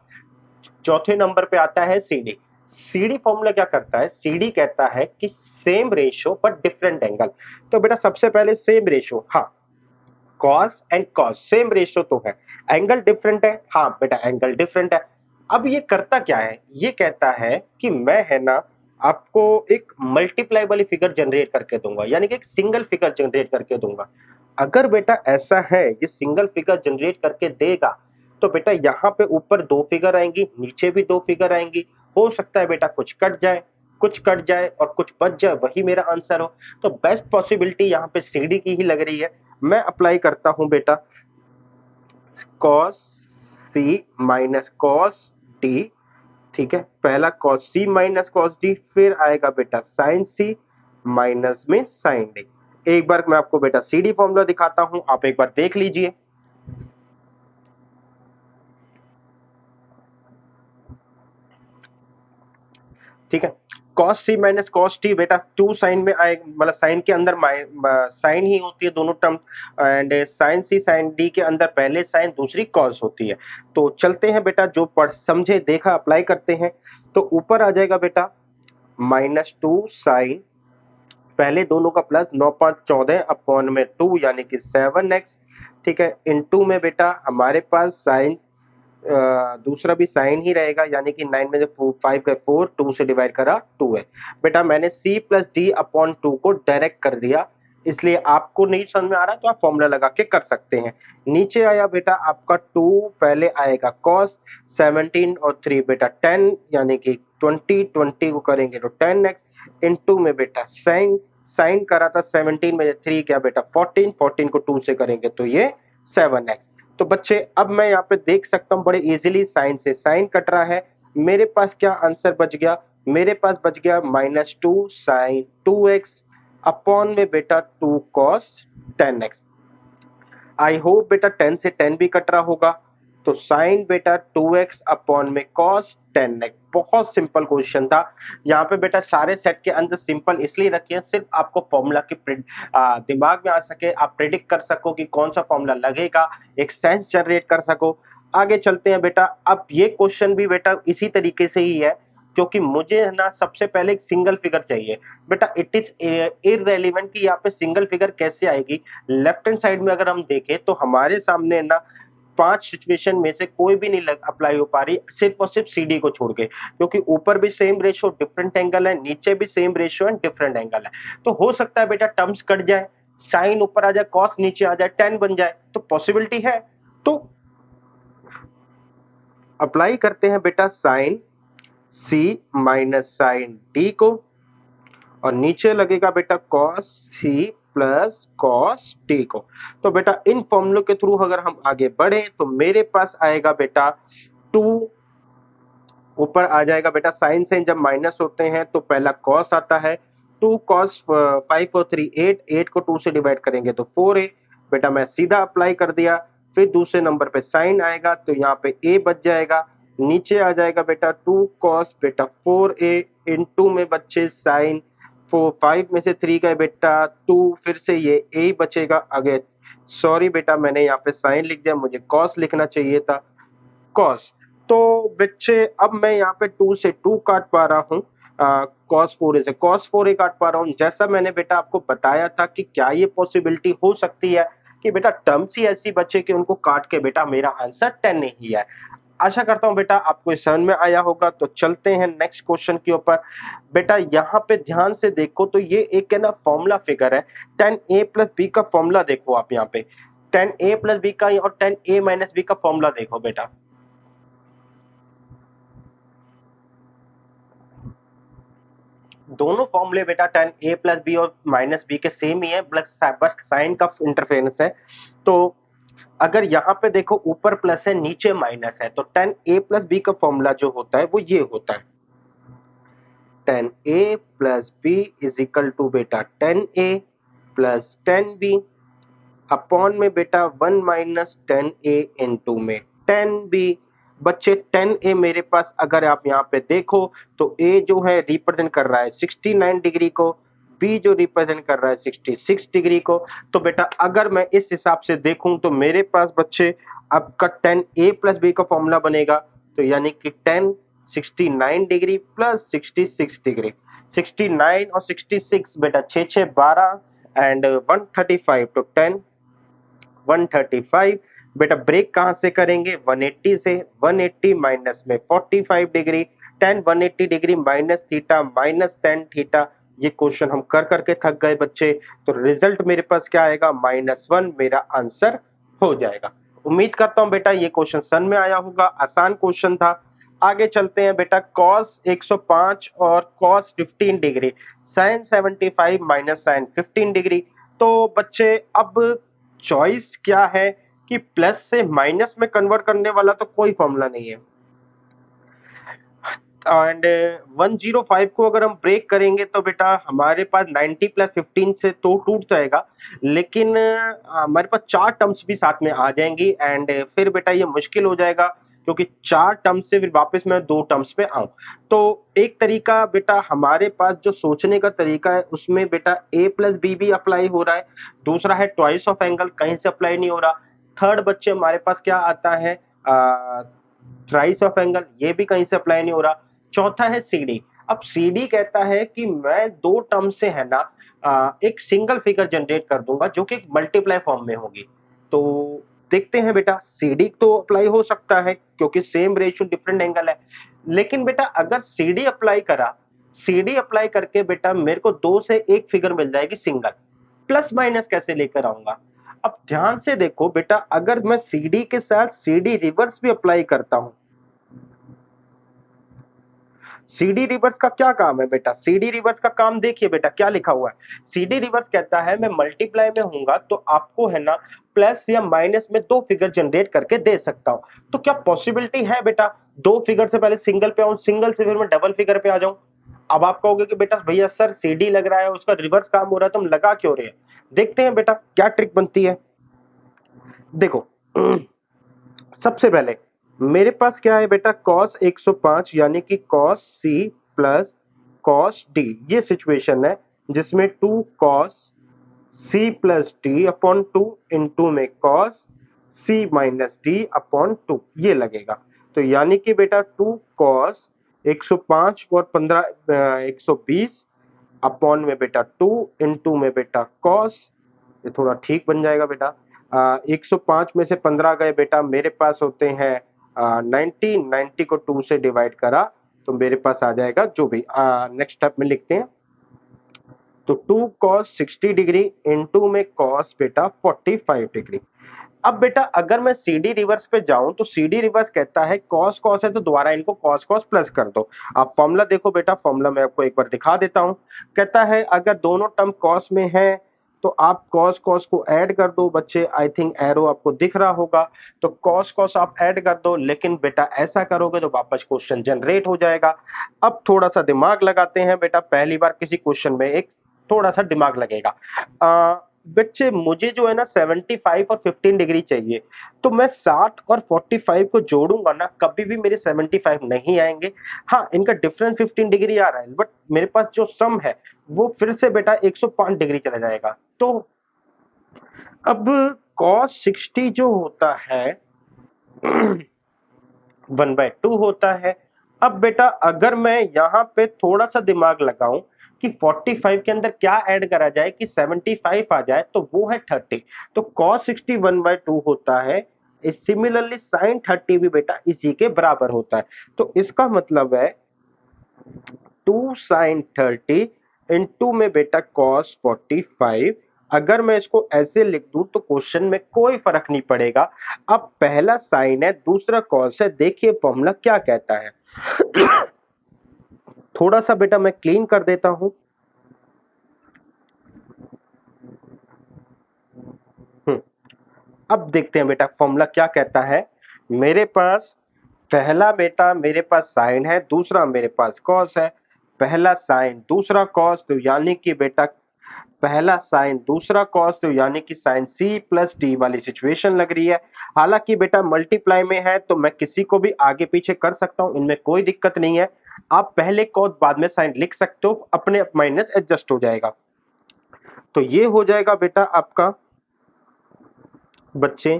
चौथे नंबर पे आता है सीडी। सीडी फॉर्मूला क्या करता है, सीडी कहता है कि same ratio but different angle. तो बेटा सबसे पहले सेम रेशियो, हाँ, cos and cos same ratio तो है, एंगल डिफरेंट है, हाँ बेटा एंगल डिफरेंट है। अब ये करता क्या है, ये कहता है कि मैं है ना आपको एक मल्टीप्लाई वाली फिगर जनरेट करके दूंगा, यानी कि एक सिंगल फिगर जनरेट करके दूंगा। अगर बेटा ऐसा है, ये सिंगल फिगर जनरेट करके देगा, तो बेटा यहाँ पे ऊपर 2 फिगर आएंगी, नीचे भी 2 फिगर आएंगी। हो सकता है बेटा कुछ कट जाए, कुछ कट जाए और कुछ बच जाए, वही मेरा आंसर हो। तो बेस्ट पॉसिबिलिटी यहाँ पे सीडी की ही लग रही है। मैं अप्लाई करता हूं बेटा cos c minus cos d। ठीक है, पहला cos c minus cos d, फिर आएगा बेटा sin c माइनस में sin d। एक बार मैं आपको बेटा सी डी फॉर्मूला दिखाता हूं, आप एक बार देख लीजिए। ठीक है, cos c minus cos t बेटा 2 साइन में आए, मतलब साइन के अंदर साइन ही होती है दोनों term, and sine c sine d के अंदर पहले साइन दूसरी cos होती है। तो चलते हैं बेटा, जो पढ़ समझे देखा अप्लाई करते हैं। तो ऊपर आ जाएगा बेटा -2 साइन, पहले दोनों का प्लस 9×5 = 14 अपॉन में 2 यानी कि 7x। ठीक है, इनटू में बेटा हमारे पास साइन, दूसरा भी साइन ही रहेगा, यानी कि 9 में से 5 गए 4, 2 से डिवाइड करा 2 है। बेटा मैंने c प्लस डी अपॉन 2 को डायरेक्ट कर दिया, इसलिए आपको नहीं समझ में आ रहा तो आप फॉर्मूला लगा के कर सकते हैं। नीचे आया बेटा आपका 2, पहले आएगा cos 17 और 3 बेटा 10, यानी कि 20 को करेंगे तो 10x, इनटू में बेटा साइन, साइन करा था 17 में 3 क्या बेटा 14 को 2 से करेंगे तो ये 7x। तो बच्चे अब मैं यहाँ पे देख सकता हूँ बड़े इजीली, साइन से साइन कट रहा है। मेरे पास क्या आंसर बच गया, मेरे पास बच गया -2 साइन 2x अपॉन में बेटा 2 cos 10x। आई होप बेटा 10 से 10 भी कट रहा होगा, तो साइन बेटा 2x अपॉन में cos 10x। बहुत सिंपल क्वेश्चन था। यहाँ पे बेटा सारे सेट के अंदर सिंपल इसलिए रखिए, सिर्फ आपको फॉर्मूला की दिमाग में आ सके, आप प्रेडिक्ट कर सको कि कौन सा फॉर्मूला लगेगा, एक सेंस जनरेट कर सको। आगे चलते हैं बेटा। अब ये क्वेश्चन भी बेटा इसी तरीके से ही है, क्योंकि मुझे है ना सबसे पहले एक सिंगल फिगर चाहिए। बेटा इट इज इररेलेवेंट कि यहाँ पे सिंगल फिगर कैसे आएगी। लेफ्ट हैंड साइड में अगर हम देखें तो हमारे सामने ना 5 सिचुएशन में से कोई भी नहीं अप्लाई हो पा रही, सिर्फ और सिर्फ सी डी को छोड़ के, क्योंकि ऊपर भी सेम रेशियो डिफरेंट एंगल है, नीचे भी same ratio and different angle है। तो हो सकता है बेटा टर्म्स कट जाए, साइन ऊपर आ जाए, कॉस नीचे आ जाए, टेन बन जाए, तो पॉसिबिलिटी है। तो अप्लाई करते हैं बेटा sine c minus sine d को, और नीचे लगेगा बेटा cos c plus cos d को। तो बेटा इन फॉर्मूलों के थ्रू अगर हम आगे बढ़े तो मेरे पास आएगा बेटा 2, ऊपर आ जाएगा बेटा साइन साइन जब माइनस होते हैं तो पहला cos आता है, 2 cos 5 और 3 8, 8 को 2 से डिवाइड करेंगे तो 4a। बेटा मैं सीधा अप्लाई कर दिया। फिर दूसरे नंबर पे साइन आएगा तो यहाँ पे a बच जाएगा, नीचे आ जाएगा बेटा 2 cos बेटा 4a, इनटू में बच्चे साइन 4, 5 में से 3 गए बेटा 2, फिर से ये a बचेगा। अगे सॉरी बेटा मैंने यहाँ पे साइन लिख दिया, मुझे cos लिखना चाहिए था, cos तो बच्चे अब मैं यहाँ पे 2 से 2 काट पा रहा हूँ, cos 4a से cos 4a काट पा रहा हूँ। जैसा मैंने बेटा आपको बताया था कि क्या ये पॉसिबिलिटी हो सकती है कि बेटा टर्म्स ही ऐसी बचे कि उनको काट के बेटा मेरा आंसर 10 ही है। आशा करता हूँ बेटा आपको ये समझ में आया होगा। तो चलते हैं नेक्स्ट क्वेश्चन के ऊपर। बेटा यहाँ पे ध्यान से देखो तो ये एक है ना फॉर्मूला फिगर है। 10a प्लस बी का फॉर्मूला देखो आप यहाँ पे, 10a प्लस बी का और 10a माइनस बी का फॉर्मूला देखो बेटा। दोनों फॉर्मूले बेटा 10a प्लस बी और माइनस बी के सेम ही है, बस साइन का इंटरफेरेंस है। तो अगर यहाँ पे देखो ऊपर प्लस है नीचे माइनस है, तो 10a प्लस बी का फॉर्मूला जो होता है वो ये होता है, 10a plus B is equal to बेटा 10a प्लस 10b अपॉन में बेटा 1 माइनस 10a इंटू में 10b। बच्चे 10a मेरे पास अगर आप यहाँ पे देखो तो a जो है रिप्रेजेंट कर रहा है 69 डिग्री को, b जो रिप्रेजेंट कर रहा है 66 डिग्री को। तो बेटा अगर मैं इस हिसाब से देखूं तो मेरे पास बच्चे आपका 10a प्लस b का फॉर्मूला बनेगा, तो यानी कि 10 69 डिग्री प्लस 66 डिग्री, 69 और 66 बेटा 6 6 12 एंड 135 तो 10 135। बेटा ब्रेक कहां से करेंगे 180 से, 180 माइनस में 45 degree, 10 180 degree minus theta minus 10 theta. ये क्वेश्चन हम कर करके थक गए बच्चे, तो रिजल्ट मेरे पास क्या आएगा -1 मेरा आंसर हो जाएगा। उम्मीद करता हूं बेटा ये क्वेश्चन समझ में आया होगा, आसान क्वेश्चन था। आगे चलते हैं बेटा, cos 105 और cos 15 degree, sin 75 minus sin 15 degree. तो बच्चे अब चॉइस क्या है कि प्लस से माइनस में कन्वर्ट करने वाला तो कोई फॉर्मूला नहीं है, एंड 105 को अगर हम ब्रेक करेंगे तो बेटा हमारे पास 90 प्लस 15 से तो टूट जाएगा, लेकिन हमारे पास 4 टर्म्स भी साथ में आ जाएंगी एंड फिर बेटा ये मुश्किल हो जाएगा, क्योंकि 4 टर्म्स से फिर वापस मैं 2 टर्म्स पे आऊं। तो एक तरीका बेटा हमारे पास जो सोचने का तरीका है उसमें बेटा a प्लस बी भी अप्लाई हो रहा है, दूसरा है ट्वाइस ऑफ एंगल कहीं से अप्लाई नहीं हो रहा, थर्ड बच्चे हमारे पास क्या आता है थ्राइस ऑफ एंगल, ये भी कहीं से अप्लाई नहीं हो रहा, चौथा है सीडी। अब सीडी कहता है कि मैं 2 टर्म से है ना एक सिंगल फिगर जनरेट कर दूंगा जो कि एक मल्टीप्लाई फॉर्म में होगी। तो देखते हैं बेटा, सीडी तो अप्लाई हो सकता है क्योंकि सेम रेशियो डिफरेंट एंगल है, लेकिन बेटा अगर सीडी अप्लाई करा, सीडी अप्लाई करके बेटा मेरे को 2 से एक फिगर मिल जाएगी सिंगल, प्लस माइनस कैसे लेकर आऊंगा। अब ध्यान से देखो बेटा, अगर मैं सीडी के साथ सीडी रिवर्स भी अप्लाई करता हूं, सीडी रिवर्स का क्या काम है बेटा, सीडी रिवर्स का काम देखिए बेटा क्या लिखा हुआ है। सीडी रिवर्स कहता है मैं मल्टीप्लाई में हूंगा तो आपको है ना प्लस या माइनस में 2 फिगर जनरेट करके दे सकता हूं। तो क्या पॉसिबिलिटी है बेटा 2 फिगर से पहले सिंगल पे आऊं, सिंगल से फिर मैं डबल फिगर पे आ जाऊं। अब आप कहोगे कि बेटा भैया सर सीडी लग रहा है उसका रिवर्स काम हो रहा है, तुम लगा क्यों रहे हैं। देखते हैं बेटा क्या ट्रिक बनती है। देखो सबसे पहले मेरे पास क्या है बेटा cos 105 यानी कि cos c plus cos d, ये सिचुएशन है जिसमें 2 cos c plus d upon 2 into में cos c minus d upon 2 ये लगेगा। तो यानी कि बेटा 2 cos 105 और 15 120 अपॉन में बेटा 2 इंटू में बेटा cos, ये थोड़ा ठीक बन जाएगा बेटा। 105 में से 15 गए बेटा, मेरे पास होते हैं 90, 90 को 2 से डिवाइड करा तो मेरे पास आ जाएगा जो भी नेक्स्ट स्टेप में लिखते हैं, तो 2 cos 60 डिग्री इंटू में cos बेटा 45 डिग्री। अब बेटा अगर मैं CD रिवर्स पे जाऊं तो CD रिवर्स कहता है cos cos है तो दोबारा इनको cos cos प्लस कर दो। आप फॉर्मूला देखो बेटा, फॉर्मूला मैं आपको एक बार दिखा देता हूं। कहता है अगर दोनों टर्म cos में है तो आप cos cos को ऐड कर दो बच्चे, आई थिंक एरो आपको दिख रहा होगा, तो cos cos आप ऐड कर दो, लेकिन बेटा ऐसा करोगे तो वापस क्वेश्चन जनरेट हो जाएगा। अब थोड़ा सा दिमाग लगाते हैं बेटा, पहली बार किसी क्वेश्चन में एक थोड़ा सा दिमाग लगेगा। बच्चे मुझे जो है ना 75 और 15 डिग्री चाहिए, तो मैं 60 और 45 को जोड़ूंगा ना कभी भी मेरे 75 नहीं आएंगे। हाँ इनका डिफरेंस 15 डिग्री आ रहा है, बट मेरे पास जो सम है वो फिर से बेटा 105 डिग्री चला जाएगा। तो अब cos 60 जो होता है 1/2 होता है। अब बेटा अगर मैं यहाँ पे थोड़ा सा दिमाग लगाऊं कि 45 के अंदर क्या ऐड करा जाए कि 75 आ जाए, तो वो है 30। तो cos 60 1/2 होता है। सिमिलरली sin 30 भी बेटा इसी के बराबर होता है। तो इसका मतलब है 2 sin 30 इंटू में बेटा cos 45। अगर मैं इसको ऐसे लिख दूं तो क्वेश्चन में कोई फर्क नहीं पड़ेगा। अब पहला साइन है, दूसरा cos है, देखिए फॉर्मूला क्या कहता है। थोड़ा सा बेटा मैं क्लीन कर देता हूं। अब देखते हैं बेटा फॉर्मूला क्या कहता है। मेरे पास पहला बेटा मेरे पास साइन है, दूसरा मेरे पास कॉस है। पहला साइन दूसरा कॉस, तो यानी कि बेटा पहला साइन दूसरा कॉस, तो यानी कि साइन सी प्लस डी वाली सिचुएशन लग रही है। हालांकि बेटा मल्टीप्लाई में है तो मैं किसी को भी आगे पीछे कर सकता हूं, इनमें कोई दिक्कत नहीं है। आप पहले कॉस बाद में साइन लिख सकते हो, अपने माइनस एडजस्ट हो जाएगा। तो ये हो जाएगा बेटा आपका बच्चे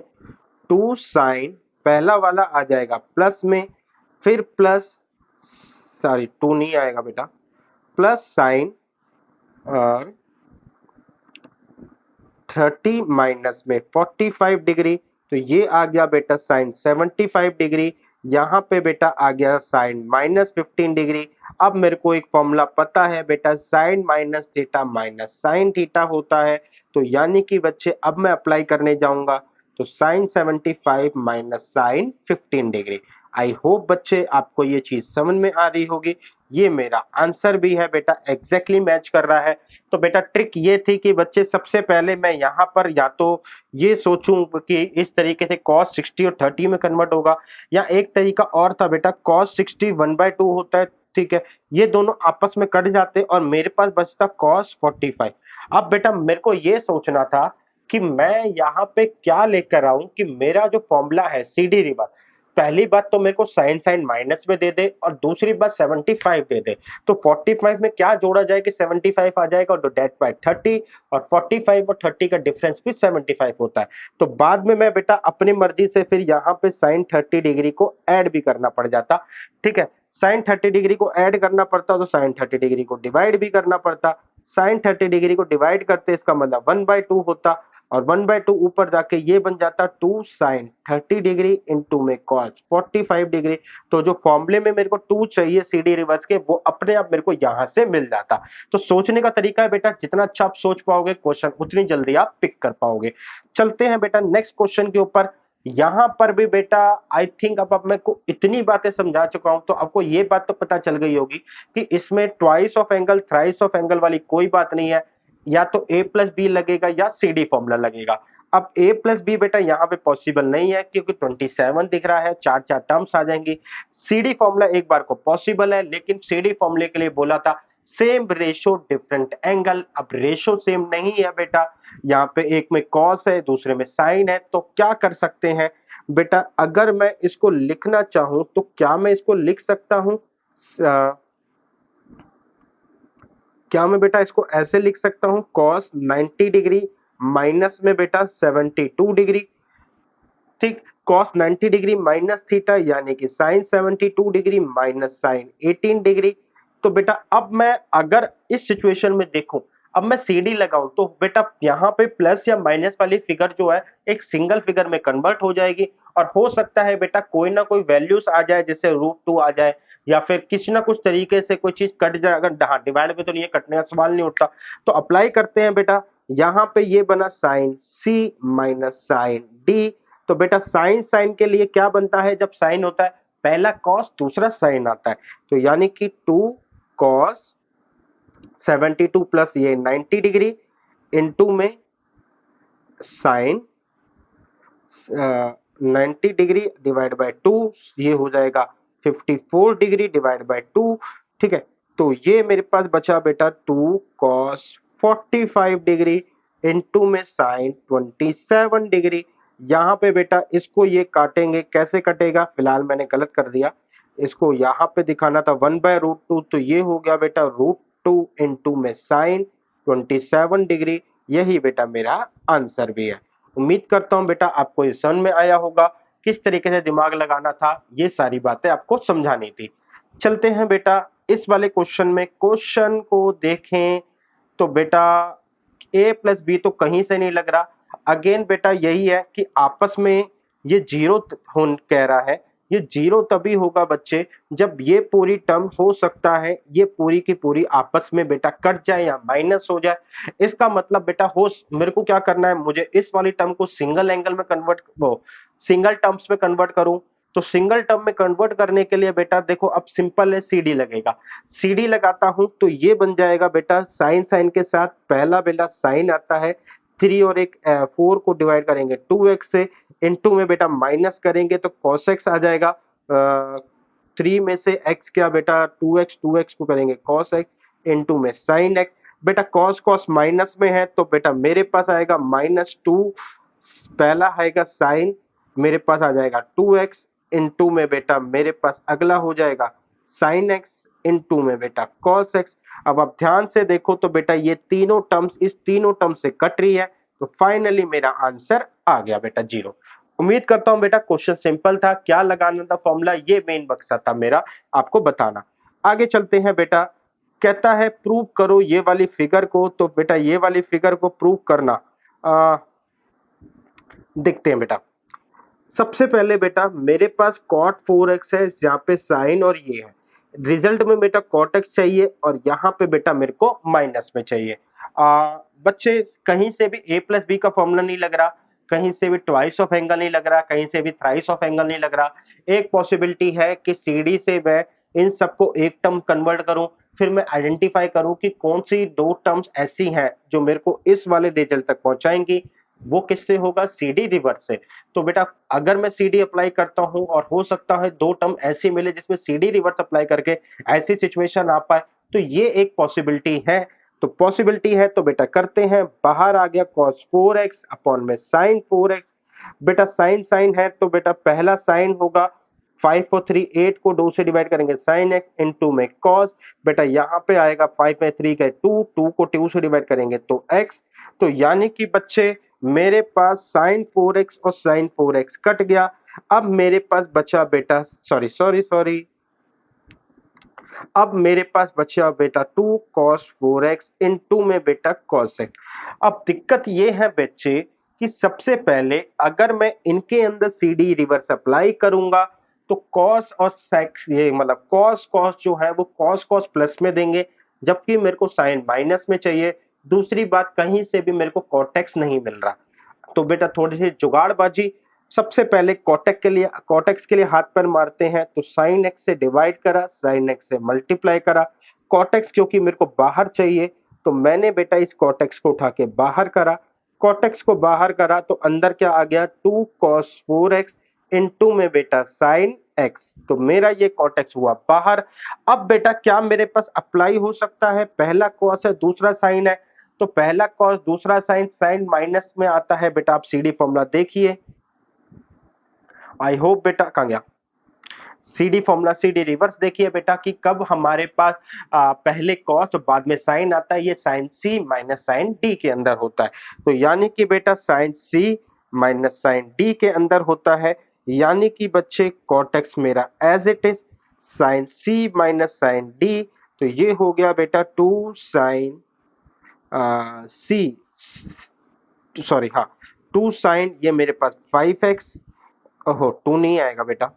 2 साइन, पहला वाला आ जाएगा प्लस में, फिर प्लस, सॉरी 2 नहीं आएगा बेटा, प्लस साइन और 30 माइनस में 45 डिग्री, तो ये आ गया बेटा साइन 75 डिग्री। यहाँ पे बेटा आ गया साइन माइनस 15 डिग्री। अब मेरे को एक फॉर्मूला पता है बेटा, sine minus theta minus sine theta होता है। तो यानी कि बच्चे अब मैं अप्लाई करने जाऊंगा, तो sine 75 minus sine 15 degree. I hope बच्चे आपको ये चीज समझ में आ रही होगी। ये मेरा आंसर भी है बेटा, एग्जैक्टली मैच कर रहा है। तो बेटा ट्रिक ये थी कि बच्चे सबसे पहले मैं यहाँ पर या तो ये सोचूं कि इस तरीके से cos 60 और 30 में कन्वर्ट होगा, या एक तरीका और था बेटा cos 60 1/2 होता है, ठीक है, ये दोनों आपस में कट जाते और मेरे पास बचता cos 45। अब बेटा मेरे को ये सोचना था कि मैं यहाँ पे क्या लेकर आऊं कि मेरा जो फॉर्मूला है सीडी रिवर्स, पहली बात तो मेरे को साइन साइन माइनस में दे दे और दूसरी बात 75 दे दे। तो 45 में क्या जोड़ा जाए कि 75 आ जाएगा, तो डेट बाय 30, और 45 और 30 का डिफरेंस भी 75 होता है। तो बाद में मैं बेटा अपनी मर्जी से फिर यहाँ पे साइन 30 डिग्री को ऐड भी करना पड़ जाता, ठीक है। साइन 30 डिग्री को ऐड करना पड़ता तो साइन 30 डिग्री को डिवाइड भी करना पड़ता। साइन 30 डिग्री को डिवाइड करते इसका मतलब 1/2 होता, और 1/2 ऊपर जाके ये बन जाता 2 साइन 30 डिग्री इंटू में cos 45 डिग्री। तो जो फॉर्मूले में मेरे को 2 चाहिए सीडी रिवर्स के, वो अपने आप मेरे को यहां से मिल जाता। तो सोचने का तरीका है बेटा, जितना अच्छा आप सोच पाओगे क्वेश्चन उतनी जल्दी आप पिक कर पाओगे। चलते हैं बेटा नेक्स्ट क्वेश्चन के ऊपर। यहां पर भी बेटा आई थिंक अब मैं को इतनी बातें समझा चुका हूं तो आपको ये बात तो पता चल गई होगी कि इसमें twice of angle thrice of angle वाली कोई बात नहीं है, या तो a प्लस बी लगेगा या सी डी फॉर्मूला लगेगा। अब a प्लस बी बेटा यहाँ पे पॉसिबल नहीं है क्योंकि 27 दिख रहा है, चार चार टर्म्स आ जाएंगी। सी डी फॉर्मूला एक बार को पॉसिबल है, लेकिन सी डी फॉर्मूले के लिए बोला था सेम रेशो डिफरेंट एंगल। अब रेशो सेम नहीं है बेटा, यहाँ पे एक में कॉस है दूसरे में साइन है, तो क्या कर सकते हैं बेटा, अगर मैं इसको लिखना चाहूं तो क्या मैं इसको लिख सकता हूं, क्या मैं बेटा इसको ऐसे लिख सकता हूं, cos 90 डिग्री माइनस में बेटा 72 डिग्री, ठीक। cos 90 डिग्री माइनस थीटा यानी कि sine 72 degree minus sine 18 degree. तो बेटा अब मैं अगर इस सिचुएशन में देखूं, अब मैं सीडी लगाऊं तो बेटा यहाँ पे प्लस या माइनस वाली फिगर जो है एक सिंगल फिगर में कन्वर्ट हो जाएगी, और हो सकता है बेटा कोई ना कोई वैल्यूज आ जाए, जैसे √2 आ जाए, या फिर किसी ना कुछ तरीके से कोई चीज कट जाए। अगर डिवाइड में तो नहीं, कटने का सवाल नहीं उठता। तो अप्लाई करते हैं बेटा, यहाँ पे ये बना साइन सी माइनस साइन डी। तो बेटा साइन साइन के लिए क्या बनता है, जब साइन होता है पहला कॉस दूसरा साइन आता है, तो यानी कि 2 कॉस 72 प्लस ये 90 डिग्री इंटू में साइन 90 डिग्री डिवाइड बाय 2, ये हो जाएगा 54 डिग्री डिवाइड बाय 2, ठीक है। तो ये मेरे पास बचा बेटा 2 कॉस 45 डिग्री इंटू में साइन 27 डिग्री। यहाँ पे बेटा इसको ये काटेंगे, कैसे कटेगा, फिलहाल मैंने गलत कर दिया, इसको यहाँ पे दिखाना था 1/√2, तो ये हो गया बेटा √2 इंटू में साइन 27 डिग्री। यही बेटा मेरा आंसर भी है। उम्मीद करता हूं बेटा आपको ये समझ में आया होगा। किस तरीके से दिमाग लगाना था, ये सारी बातें आपको समझानी थी। चलते हैं बेटा इस वाले क्वेश्चन में, क्वेश्चन को देखें तो बेटा a प्लस बी तो कहीं से नहीं लग रहा। अगेन बेटा यही है कि आपस में ये जीरो कह रहा है, ये जीरो तभी होगा बच्चे जब ये पूरी टर्म हो सकता है ये पूरी की पूरी आपस में बेटा कट जाए या माइनस हो जाए। इसका मतलब बेटा हो मेरे को क्या करना है, मुझे इस वाली टर्म को सिंगल एंगल में कन्वर्ट वो सिंगल टर्म्स में कन्वर्ट करूं। तो सिंगल टर्म में कन्वर्ट करने के लिए बेटा देखो अब सिंपल है, सी डी लगेगा। सी डी लगाता हूं तो ये बन जाएगा बेटा साइन साइन के साथ पहला बेटा साइन आता है, 3 और एक 4 को डिवाइड करेंगे 2x से, इनटू में बेटा माइनस करेंगे तो cos x आ जाएगा। 3 में से x क्या बेटा 2x को करेंगे cos x, इनटू में sin x। बेटा cos cos माइनस में है तो बेटा मेरे पास आएगा -2, पहला आएगा sin, मेरे पास आ जाएगा 2x, इनटू में बेटा मेरे पास अगला हो जाएगा sin x, इनटू में बेटा cos x। अब आप ध्यान से देखो तो बेटा ये तीनों टर्म्स इस तीनों टर्म से कट रही है, तो फाइनली मेरा आंसर आ गया बेटा 0। उम्मीद करता हूं बेटा क्वेश्चन सिंपल था, क्या लगाना था फॉर्मूला ये मेन मकसद था मेरा आपको बताना। आगे चलते हैं बेटा, कहता है प्रूव करो ये वाली फिगर को, तो बेटा ये वाली फिगर को प्रूव करना देखते हैं बेटा। सबसे पहले बेटा मेरे पास cot 4x है, यहाँ पे साइन और ये है, रिजल्ट में बेटा cot x चाहिए और यहाँ पे बेटा मेरे को माइनस में चाहिए। बच्चे कहीं से भी a प्लस बी का फॉर्मूला नहीं लग रहा, कहीं से भी ट्वाइस ऑफ एंगल नहीं लग रहा, कहीं से भी थ्राइस ऑफ एंगल नहीं लग रहा। एक पॉसिबिलिटी है कि CD से मैं इन सबको एक टर्म कन्वर्ट करूं, फिर मैं आइडेंटिफाई करूं कि कौन सी दो टर्म्स ऐसी हैं जो मेरे को इस वाले रिजल्ट तक पहुंचाएंगी। वो किससे होगा, CD रिवर्स से। तो बेटा अगर मैं CD अप्लाई करता हूं और हो सकता है दो टर्म ऐसी मिले जिसमें CD रिवर्स अप्लाई करके ऐसी सिचुएशन आ पाए, तो ये एक पॉसिबिलिटी है। तो पॉसिबिलिटी है तो बेटा करते हैं, बाहर आ गया cos 4x अपॉन में sin 4x। बेटा साइन साइन है तो बेटा पहला साइन होगा 5 और 3 8 को 2 से डिवाइड करेंगे sin x, इनटू में cos। बेटा यहाँ पे आएगा 5 में 3 का 2, 2 को 2 से डिवाइड करेंगे तो x। तो यानी कि बच्चे मेरे पास sin 4x और sin 4x कट गया। अब मेरे पास बचा बेटा सॉरी अब मेरे पास बचा बेटा 2 cos 4x इनटू में बेटा cos x। अब दिक्कत ये है बच्चे कि सबसे पहले अगर मैं इनके अंदर CD रिवर्स अप्लाई करूंगा तो cos और sec ये मतलब cos cos जो है वो cos cos प्लस में देंगे, जबकि मेरे को sin माइनस में चाहिए। दूसरी बात कहीं से भी मेरे को cot x नहीं मिल रहा, तो बेटा थोड़ी सी जुगाड़बाजी। सबसे पहले कॉटेक्स के लिए हाथ पैर मारते हैं, तो साइन एक्स से डिवाइड करा, साइन एक्स से मल्टीप्लाई करा। कॉटेक्स क्योंकि मेरे को बाहर चाहिए तो मैंने बेटा इस कॉटेक्स को उठा के बाहर करा। कॉटेक्स को बाहर करा तो अंदर क्या आ गया 2 cos 4x इनटू में बेटा साइन x। तो मेरा ये कॉटेक्स हुआ बाहर। अब बेटा क्या मेरे पास अप्लाई हो सकता है, पहला cos है दूसरा साइन है, तो पहला cos दूसरा साइन, साइन माइनस में आता है बेटा। आप CD फॉर्मूला देखिए, आई होप बेटा कहाँ गया CD फॉर्मूला, CD रिवर्स देखिए बेटा कि कब हमारे पास पहले cos और बाद में साइन आता है, ये sine C minus sine D के अंदर होता है। तो यानी कि बेटा sine C minus sine D के अंदर होता है, यानी कि बच्चे cot x मेरा as it is sine C minus sine D। तो ये हो गया बेटा 2 साइन C सॉरी हाँ 2 साइन, ये मेरे पास 5x, ओहो 2 नहीं आएगा बेटा,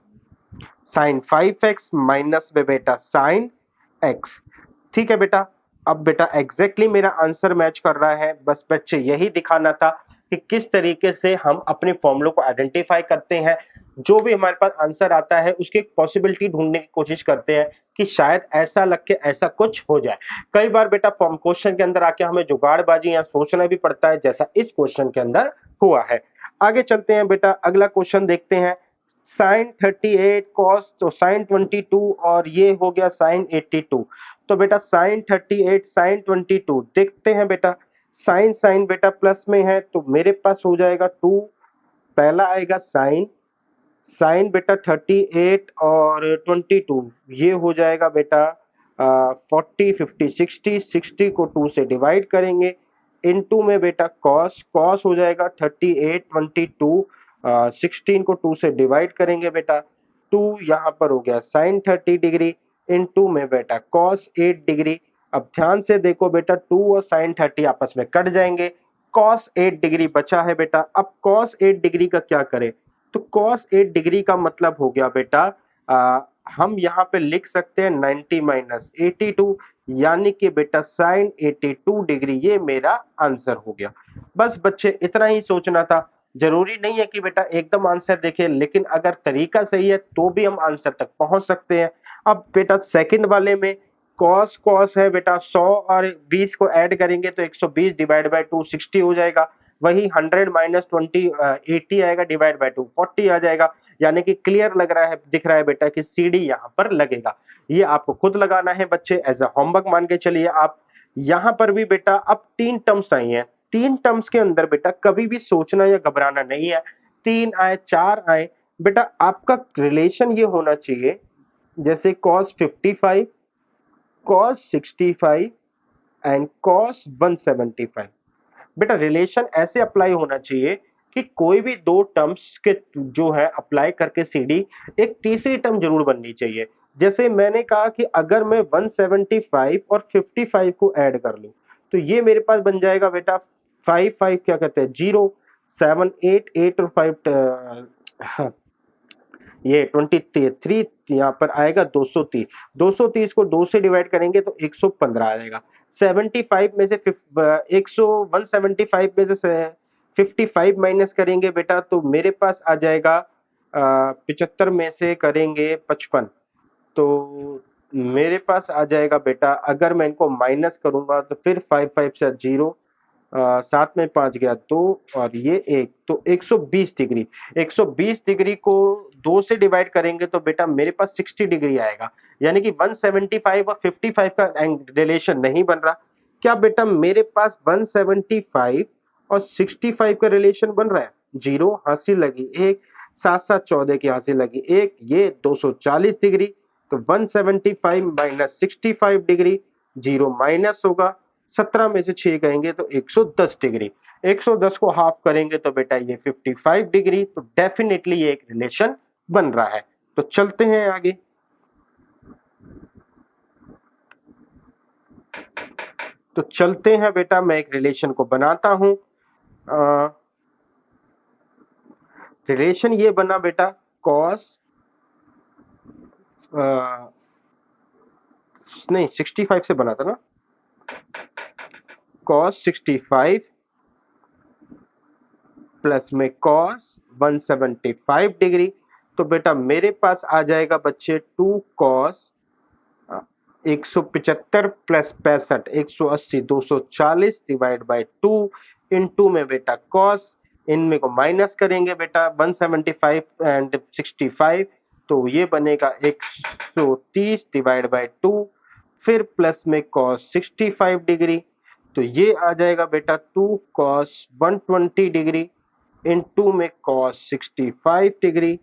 साइन 5x माइनस में बेटा साइन x। ठीक है बेटा, अब बेटा एग्जैक्टली मेरा आंसर मैच कर रहा है। बस बच्चे यही दिखाना था कि किस तरीके से हम अपने फॉर्मूलों को आइडेंटिफाई करते हैं, जो भी हमारे पास आंसर आता है उसकी पॉसिबिलिटी ढूंढने की कोशिश करते हैं कि शायद ऐसा लग के ऐसा कुछ हो जाए। कई बार बेटा फॉर्म क्वेश्चन के अंदर आके हमें जुगाड़बाजी या सोचना भी पड़ता है, जैसा इस क्वेश्चन के अंदर हुआ है। आगे चलते हैं बेटा, अगला क्वेश्चन देखते हैं। साइन 38 कॉस तो साइन 22 और ये हो गया साइन 82। तो बेटा साइन 38 साइन 22 देखते हैं बेटा, साइन साइन बेटा प्लस में है तो मेरे पास हो जाएगा 2, पहला आएगा साइन, साइन बेटा 38 और 22 ये हो जाएगा बेटा 40 50 60, 60 को 2 से डिवाइड करेंगे, इनटू में बेटा कॉस, कॉस हो जाएगा 38 22 16 को 2 से डिवाइड करेंगे बेटा, 2 यहाँ पर हो गया साइन 30 डिग्री, इनटू में बेटा कॉस 8 डिग्री। अब ध्यान से देखो बेटा, 2 और साइन 30 आपस में कट जाएंगे, कॉस 8 डिग्री बचा है बेटा। अब कॉस 8 डिग्री का क्या करें, तो कॉस 8 डिग्री का मतलब हो गया बेटा, हम यहाँ पे लिख सकते हैं 90 माइनस 82, यानी कि बेटा साइन 82 डिग्री, ये मेरा आंसर हो गया। बस बच्चे इतना ही सोचना था, जरूरी नहीं है कि बेटा एकदम आंसर देखें, लेकिन अगर तरीका सही है तो भी हम आंसर तक पहुंच सकते हैं। अब बेटा सेकंड वाले में कॉस कॉस है बेटा, 100 और 20 को ऐड करेंगे तो 120 डिवाइड बाय 2 60 हो जाएगा। वही 100 माइनस 20 80 आएगा, डिवाइड बाय 2 40 आ जाएगा। यानी कि क्लियर लग रहा है, दिख रहा है बेटा कि सीडी यहाँ पर लगेगा। ये आपको खुद लगाना है बच्चे, एज अ होमवर्क मान के चलिए आप। यहाँ पर भी बेटा अब 3 टर्म्स आई हैं, 3 टर्म्स के अंदर बेटा कभी भी सोचना या घबराना नहीं है। 3 आए 4 आए बेटा, आपका रिलेशन ये होना चाहिए जैसे cos 55, cos 65 एंड cos 175। बेटा रिलेशन ऐसे अप्लाई होना चाहिए कि कोई भी दो टर्म्स के जो है अप्लाई करके सीडी, एक तीसरी टर्म जरूर बननी चाहिए। जैसे मैंने कहा कि अगर मैं 175 और 55 को ऐड कर लूं तो ये मेरे पास बन जाएगा बेटा 5 क्या कहते हैं 0, 7 8 8 और 5 ये 23 यहाँ पर आएगा 230। 230 को 2 से डिवाइड करेंगे तो 115 आ जाएगा। 75 में से 175 में से 55 माइनस करेंगे बेटा तो मेरे पास आ जाएगा 75 में से करेंगे 55, तो मेरे पास आ जाएगा बेटा, अगर मैं इनको माइनस करूंगा तो फिर 5 से 0, 7 में 5 गया 2 और ये 1, तो 120 डिग्री। 120 डिग्री को 2 से डिवाइड करेंगे तो बेटा मेरे पास 60 डिग्री आएगा। यानी कि 175 और 55 का रिलेशन नहीं बन रहा। क्या बेटा मेरे पास 175 और 65 का रिलेशन बन रहा है? 0, हंसी लगी 1, 7 7 14 की हंसी लगी 1, ये 240 डिग्री। तो 175 माइनस 65 डिग्री, 0 माइनस होगा, 17 में से 6 कहेंगे तो 110 डिग्री। 110 को हाफ करेंगे तो बेटा ये 55 डिग्री। तो डेफिनेटली ये एक रिलेशन बन रहा है। तो चलते हैं आगे। तो चलते हैं बेटा, मैं एक रिलेशन को बनाता हूं। रिलेशन ये बना बेटा कॉस नहीं 65 से बना था ना, cos 65 प्लस में cos 175 डिग्री। तो बेटा मेरे पास आ जाएगा बच्चे 2 cos 175 plus 65 180 240 divide by 2 into में बेटा cos, इनमें को माइनस करेंगे बेटा 175 एंड 65, तो ये बनेगा 130 डिवाइड बाय 2, फिर प्लस में cos 65 डिग्री, तो ये आ जाएगा बेटा 2 cos 120 डिग्री इनटू में cos 65 degree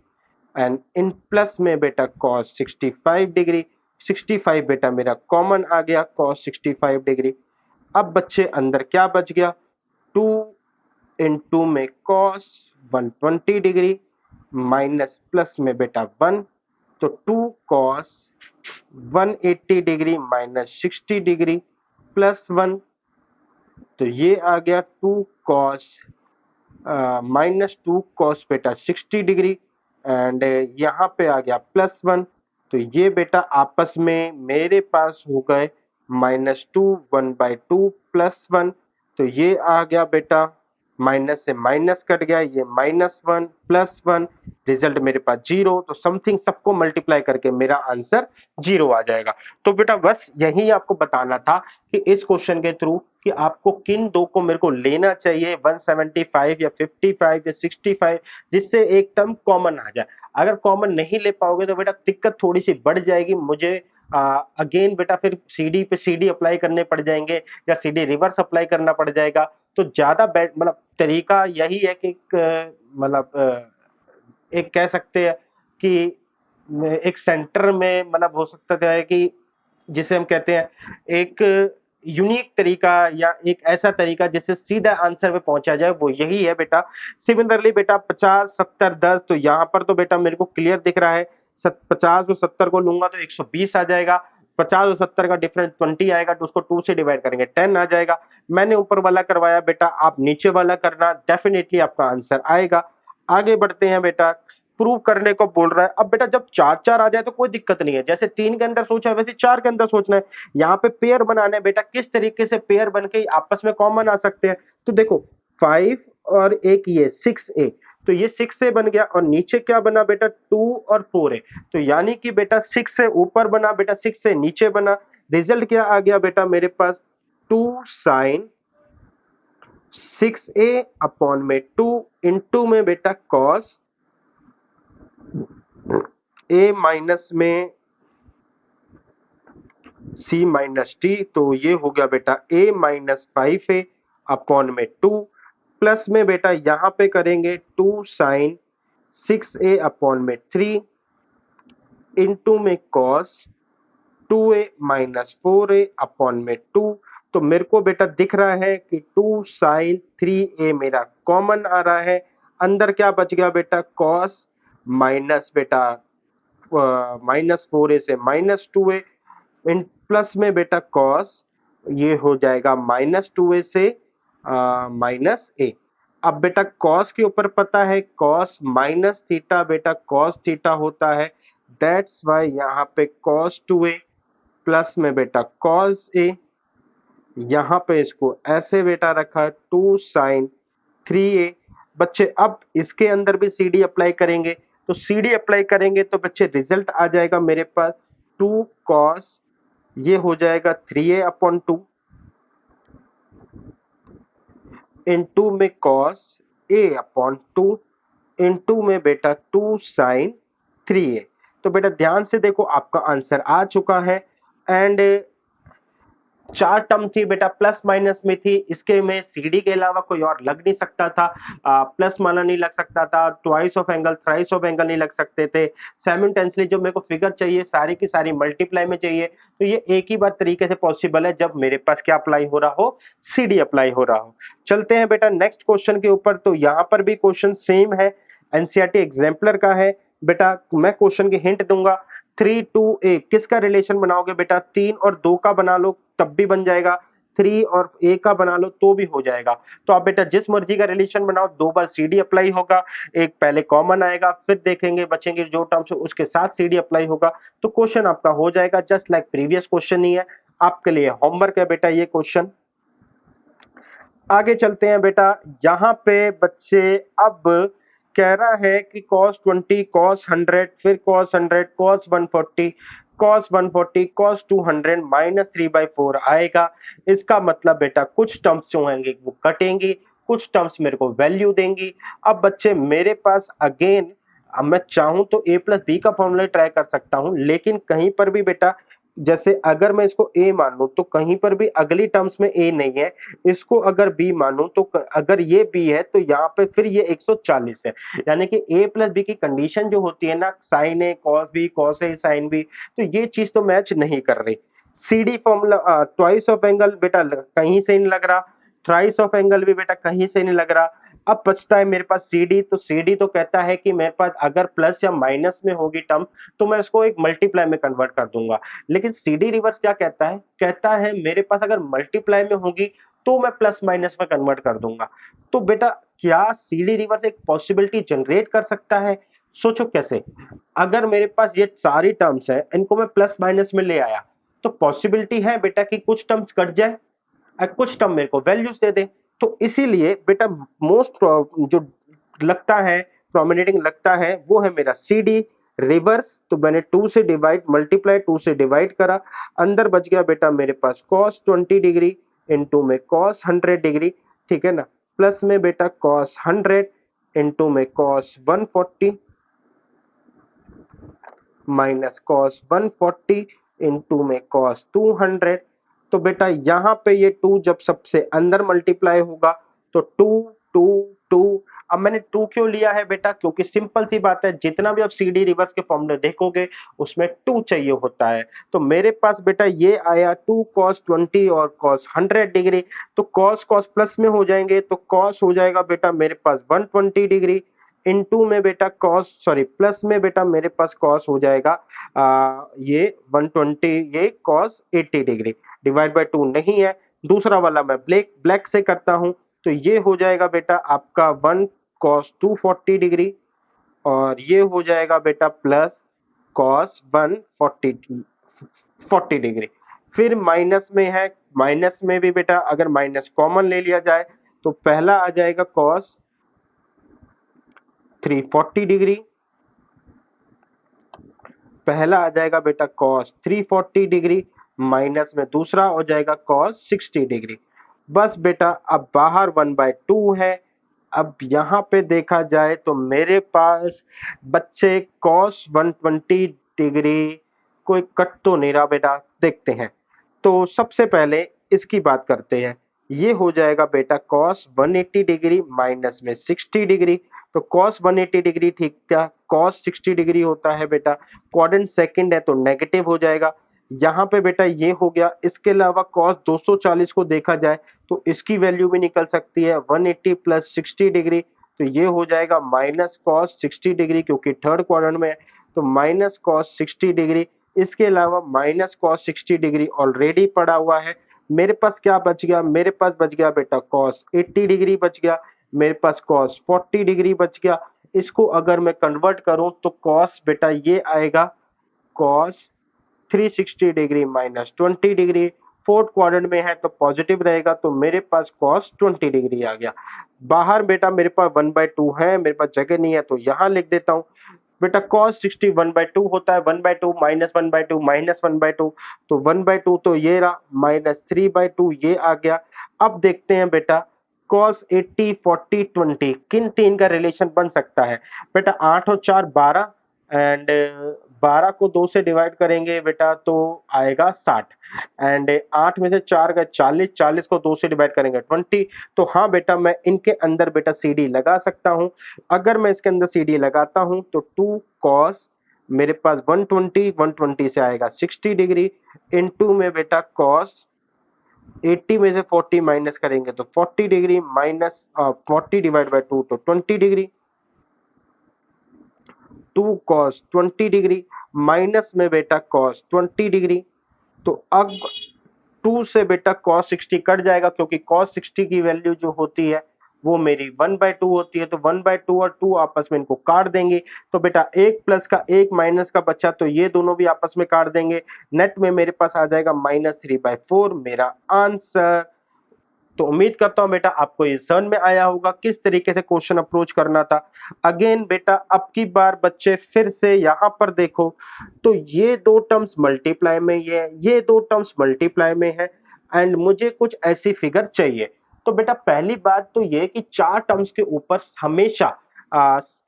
and in plus में बेटा cos 65 डिग्री। 65 बेटा मेरा कॉमन आ गया cos 65 डिग्री। अब बच्चे अंदर क्या बच गया, 2 इनटू में cos 120 डिग्री माइनस प्लस में बेटा 1, तो 2 cos 180 degree minus 60 degree plus 1, तो ये आ गया 2 cos माइनस 2 cos बेटा 60 डिग्री एंड यहाँ पे आ गया प्लस 1, तो ये बेटा आपस में मेरे पास हो गए -2 1/2 प्लस 1, तो ये आ गया बेटा माइनस से माइनस कट गया, ये -1 प्लस 1, रिजल्ट मेरे पास 0, तो समथिंग सबको मल्टीप्लाई करके मेरा आंसर 0 आ जाएगा। तो बेटा बस यही आपको बताना था कि इस क्वेश्चन के थ्रू कि आपको किन दो को मेरे को लेना चाहिए, 175 या 55 या 65, जिससे एक टर्म कॉमन आ जाए। अगर कॉमन नहीं ले पाओगे तो बेटा दिक्कत थोड़ी सी बढ़ जाएगी, मुझे अगेन बेटा फिर सीडी पे सीडी अप्लाई करने पड़ जाएंगे या सीडी रिवर्स अप्लाई करना पड़ जाएगा। तो ज्यादा मतलब तरीका यही है कि मतलब एक कह सकते हैं कि एक सेंटर में मतलब हो सकता है कि जिसे हम कहते हैं एक यूनिक तरीका या एक ऐसा तरीका जिससे सीधा आंसर पे पहुंचा जाए वो यही है बेटा। सिमिलरली बेटा 50 70 10, तो यहाँ पर तो बेटा मेरे को क्लियर दिख रहा है 50 और 70 को लूंगा तो 120 आ जाएगा। 50 और 70 का डिफरेंस 20 आएगा, तो उसको 2 से डिवाइड करेंगे 10 आ जाएगा। मैंने ऊपर वाला करवाया बेटा, आप नीचे वाला करना, डेफिनेटली आपका आंसर आएगा। आगे बढ़ते हैं बेटा, प्रूव करने को बोल रहा है। अब बेटा जब 4 4 आ जाए तो कोई दिक्कत नहीं है, जैसे 3 के अंदर सोचा है वैसे 4 के अंदर सोचना है। यहाँ पे पेयर बनाने बेटा, किस तरीके से पेयर बन के आपस में कॉमन आ सकते हैं। तो देखो 5 और एक ये 6a, तो ये 6a बन गया और नीचे क्या बना बेटा 2 और 4a। तो यानी कि बेटा 6 से ऊपर बना बेटा, 6 से नीचे बना। रिजल्ट क्या आ गया बेटा मेरे पास 2 साइन 6a अपॉन में 2 इंटू में बेटा कॉस a माइनस में c माइनस टी, तो ये हो गया बेटा a माइनस 5a अपॉन में 2, प्लस में बेटा यहां पे करेंगे 2 साइन 6a अपॉन में 3 इंटू में cos 2a minus 4a upon में 2। तो मेरे को बेटा दिख रहा है कि 2 साइन 3a मेरा कॉमन आ रहा है। अंदर क्या बच गया बेटा कॉस माइनस बेटा माइनस 4a से माइनस 2a, इन प्लस में बेटा कॉस ये हो जाएगा माइनस 2a से माइनस a। अब बेटा कॉस के ऊपर पता है कॉस माइनस थीटा बेटा कॉस थीटा होता है, दैट्स वाई यहाँ पे कॉस 2a प्लस में बेटा कॉस a। यहाँ पे इसको ऐसे बेटा रखा 2 साइन 3a। बच्चे अब इसके अंदर भी सी डी अप्लाई करेंगे, तो सी डी अप्लाई करेंगे तो बच्चे रिजल्ट आ जाएगा मेरे पास 2 कॉस ये हो जाएगा 3a अपॉन 2 इंटू में कॉस a अपॉन 2 इंटू में बेटा 2 साइन 3a। तो बेटा ध्यान से देखो आपका आंसर आ चुका है। एंड 4 टर्म थी बेटा, प्लस माइनस में थी, इसके में सीडी के अलावा कोई और लग नहीं सकता था। प्लस माना नहीं लग सकता था, twice of angle thrice of angle नहीं लग सकते थे। साइमल्टेनियसली जो मेरे को फिगर चाहिए सारी की सारी मल्टीप्लाई में चाहिए, तो ये एक ही बात तरीके से पॉसिबल है जब मेरे पास क्या अप्लाई हो रहा हो, सीडी अप्लाई हो रहा हो। चलते हैं बेटा नेक्स्ट क्वेश्चन के ऊपर। तो यहाँ पर भी क्वेश्चन सेम है, एनसीईआरटी एग्जाम्पलर का है बेटा। मैं क्वेश्चन की हिंट दूंगा 3 2 a किसका रिलेशन बनाओगे बेटा, 3 और 2 का बना लो तब भी बन जाएगा, 3 और a का बना लो तो भी हो जाएगा। तो आप बेटा जिस मर्जी का रिलेशन बनाओ, 2 बार सीडी अप्लाई होगा, एक पहले कॉमन आएगा फिर देखेंगे बचेंगे जो टर्म्स उसके साथ सीडी अप्लाई होगा, तो क्वेश्चन आपका हो जाएगा जस्ट लाइक प्रीवियस क्वेश्चन ही है। आपके लिए होमवर्क है बेटा ये क्वेश्चन। आगे चलते हैं बेटा, यहाँ पे बच्चे अब कह रहा है कि cos 20 cos 100 फिर cos 100 cos 140 cos 140 cos 200 minus 3/4 आएगा। इसका मतलब बेटा कुछ टर्म्स जो होंगे वो कटेंगी, कुछ टर्म्स मेरे को वैल्यू देंगी। अब बच्चे मेरे पास अगेन, अब मैं चाहूं तो a प्लस बी का फॉर्मूला ट्राई कर सकता हूं, लेकिन कहीं पर भी बेटा जैसे अगर मैं इसको a मान लूं तो कहीं पर भी अगली टर्म्स में a नहीं है, इसको अगर b मानूं तो अगर ये b है तो यहाँ पे फिर ये 140 है। यानी कि a प्लस बी की कंडीशन जो होती है ना, sine A cos B cos A sine B, तो ये चीज तो मैच नहीं कर रही। C D formula twice of angle बेटा कहीं से नहीं लग रहा, थ्राइस ऑफ एंगल भी बेटा कहीं से नहीं लग रहा। अब बचता है मेरे पास सीडी, तो सीडी तो कहता है कि मेरे पास अगर प्लस या माइनस में होगी टर्म तो मैं इसको एक मल्टीप्लाई में कन्वर्ट कर दूंगा। लेकिन सीडी रिवर्स क्या कहता है, कहता है मेरे पास अगर मल्टीप्लाई में होगी तो मैं प्लस माइनस में कन्वर्ट कर दूंगा। तो बेटा क्या सीडी रिवर्स एक पॉसिबिलिटी जनरेट कर सकता है? सोचो कैसे, अगर मेरे पास ये सारी टर्म्स है इनको मैं प्लस माइनस में ले आया तो पॉसिबिलिटी है बेटा कि कुछ टर्म्स कट जाए और कुछ टर्म मेरे को वैल्यूज दे दे। तो इसीलिए बेटा मोस्ट जो लगता है प्रोमिनेटिंग लगता है वो है मेरा सी डी रिवर्स। तो मैंने 2 से डिवाइड मल्टीप्लाई 2 से डिवाइड करा, अंदर बच गया बेटा मेरे पास cos 20 डिग्री इंटू में cos 100 डिग्री, ठीक है ना, प्लस में बेटा cos 100 इंटू में cos 140 माइनस cos 140 इंटू में cos 200। तो बेटा यहाँ पे ये 2 जब सबसे अंदर मल्टीप्लाई होगा तो 2 2 2 अब मैंने टू क्यों लिया है बेटा, क्योंकि सिंपल सी बात है, जितना भी आप सी डी रिवर्स के फॉर्मूले देखोगे उसमें टू चाहिए होता है। तो मेरे पास बेटा ये आया 2 cos 20 और cos 100 डिग्री। तो cos cos प्लस में हो जाएंगे, तो cos हो जाएगा बेटा मेरे पास 120 डिग्री, इनटू में बेटा cos सॉरी प्लस में बेटा मेरे पास cos हो जाएगा ये 120, ये cos 80 डिग्री, डिवाइड बाय 2 नहीं है। दूसरा वाला मैं ब्लैक ब्लैक से करता हूं, तो ये हो जाएगा बेटा आपका 1 cos 240 डिग्री, और ये हो जाएगा बेटा प्लस cos 140 डिग्री। फिर माइनस में है, माइनस में भी बेटा अगर माइनस कॉमन ले लिया जाए तो पहला आ जाएगा cos 340 डिग्री, पहला आ जाएगा बेटा cos 340 डिग्री, माइनस में दूसरा हो जाएगा cos 60 डिग्री। बस बेटा अब बाहर 1/2 है। अब यहाँ पे देखा जाए तो मेरे पास बच्चे cos 120 डिग्री कोई कट तो नहीं रहा बेटा, देखते हैं। तो सबसे पहले इसकी बात करते हैं। ये हो जाएगा बेटा cos 180 डिग्री माइनस में 60 डिग्री। तो cos 180 डिग्री ठीक था, cos 60 डिग्री होता है बेटा, क्वाड्रेंट सेकंड है तो नेगेटिव हो जाएगा। यहाँ पे बेटा ये हो गया। इसके अलावा cos 240 को देखा जाए तो इसकी वैल्यू भी निकल सकती है 180 प्लस 60 डिग्री, तो ये हो जाएगा माइनस cos 60 डिग्री, क्योंकि थर्ड क्वाड्रेंट में है तो माइनस cos 60 डिग्री। इसके अलावा माइनस cos 60 डिग्री ऑलरेडी पड़ा हुआ है। मेरे पास क्या बच गया, मेरे पास बच गया बेटा cos 80 डिग्री बच गया, मेरे पास cos 40 डिग्री बच गया। इसको अगर मैं कन्वर्ट करूं तो cos बेटा ये आएगा cos 360 degree minus 20 degree, fourth quadrant में है तो पॉजिटिव रहेगा, तो मेरे पास cos 20 डिग्री आ गया। बाहर बेटा मेरे पास 1/2 है, मेरे पास जगह नहीं है तो यहां लिख देता हूं। बेटा cos 60 1/2 होता है, 1/2 माइनस 1/2 माइनस 1/2, तो 1/2 तो ये रहा, माइनस 3/2 ये आ गया। अब देखते हैं बेटा cos 80 40 20 किन तीन का रिलेशन बन सकता है। बेटा 8 और 4 12, एंड 12 को 2 से डिवाइड करेंगे बेटा तो आएगा 60, एंड 8 में से 4 गए 40, 40 को 2 से डिवाइड करेंगे 20। तो हाँ बेटा मैं इनके अंदर बेटा सीडी लगा सकता हूं। अगर मैं इसके अंदर सीडी लगाता हूं तो 2 cos मेरे पास 120, 120 से आएगा 60 डिग्री, इनटू में बेटा cos 80 में से 40 माइनस करेंगे तो 40 डिग्री, माइनस 40 डिवाइड बाय 2 तो 20 डिग्री, 2 cos 20 डिग्री माइनस में बेटा cos 20 डिग्री। तो अब 2 से बेटा cos 60 कट जाएगा, क्योंकि cos 60 की वैल्यू जो होती है वो मेरी 1/2 होती है, तो 1/2 और 2 आपस में इनको काट देंगे। तो बेटा एक प्लस का एक माइनस का बचा, तो ये दोनों भी आपस में काट देंगे। नेट में मेरे पास आ जाएगा -3/4 मेरा आंसर। तो उम्मीद करता हूं बेटा आपको ये समझ में आया होगा किस तरीके से क्वेश्चन अप्रोच करना था। अगेन बेटा अब की बार बच्चे फिर से यहां पर देखो, तो ये दो टर्म्स मल्टीप्लाई में ये दो टर्म्स मल्टीप्लाई में है, एंड मुझे कुछ ऐसी फिगर चाहिए। तो बेटा पहली बात तो ये कि चार टर्म्स के ऊपर हमेशा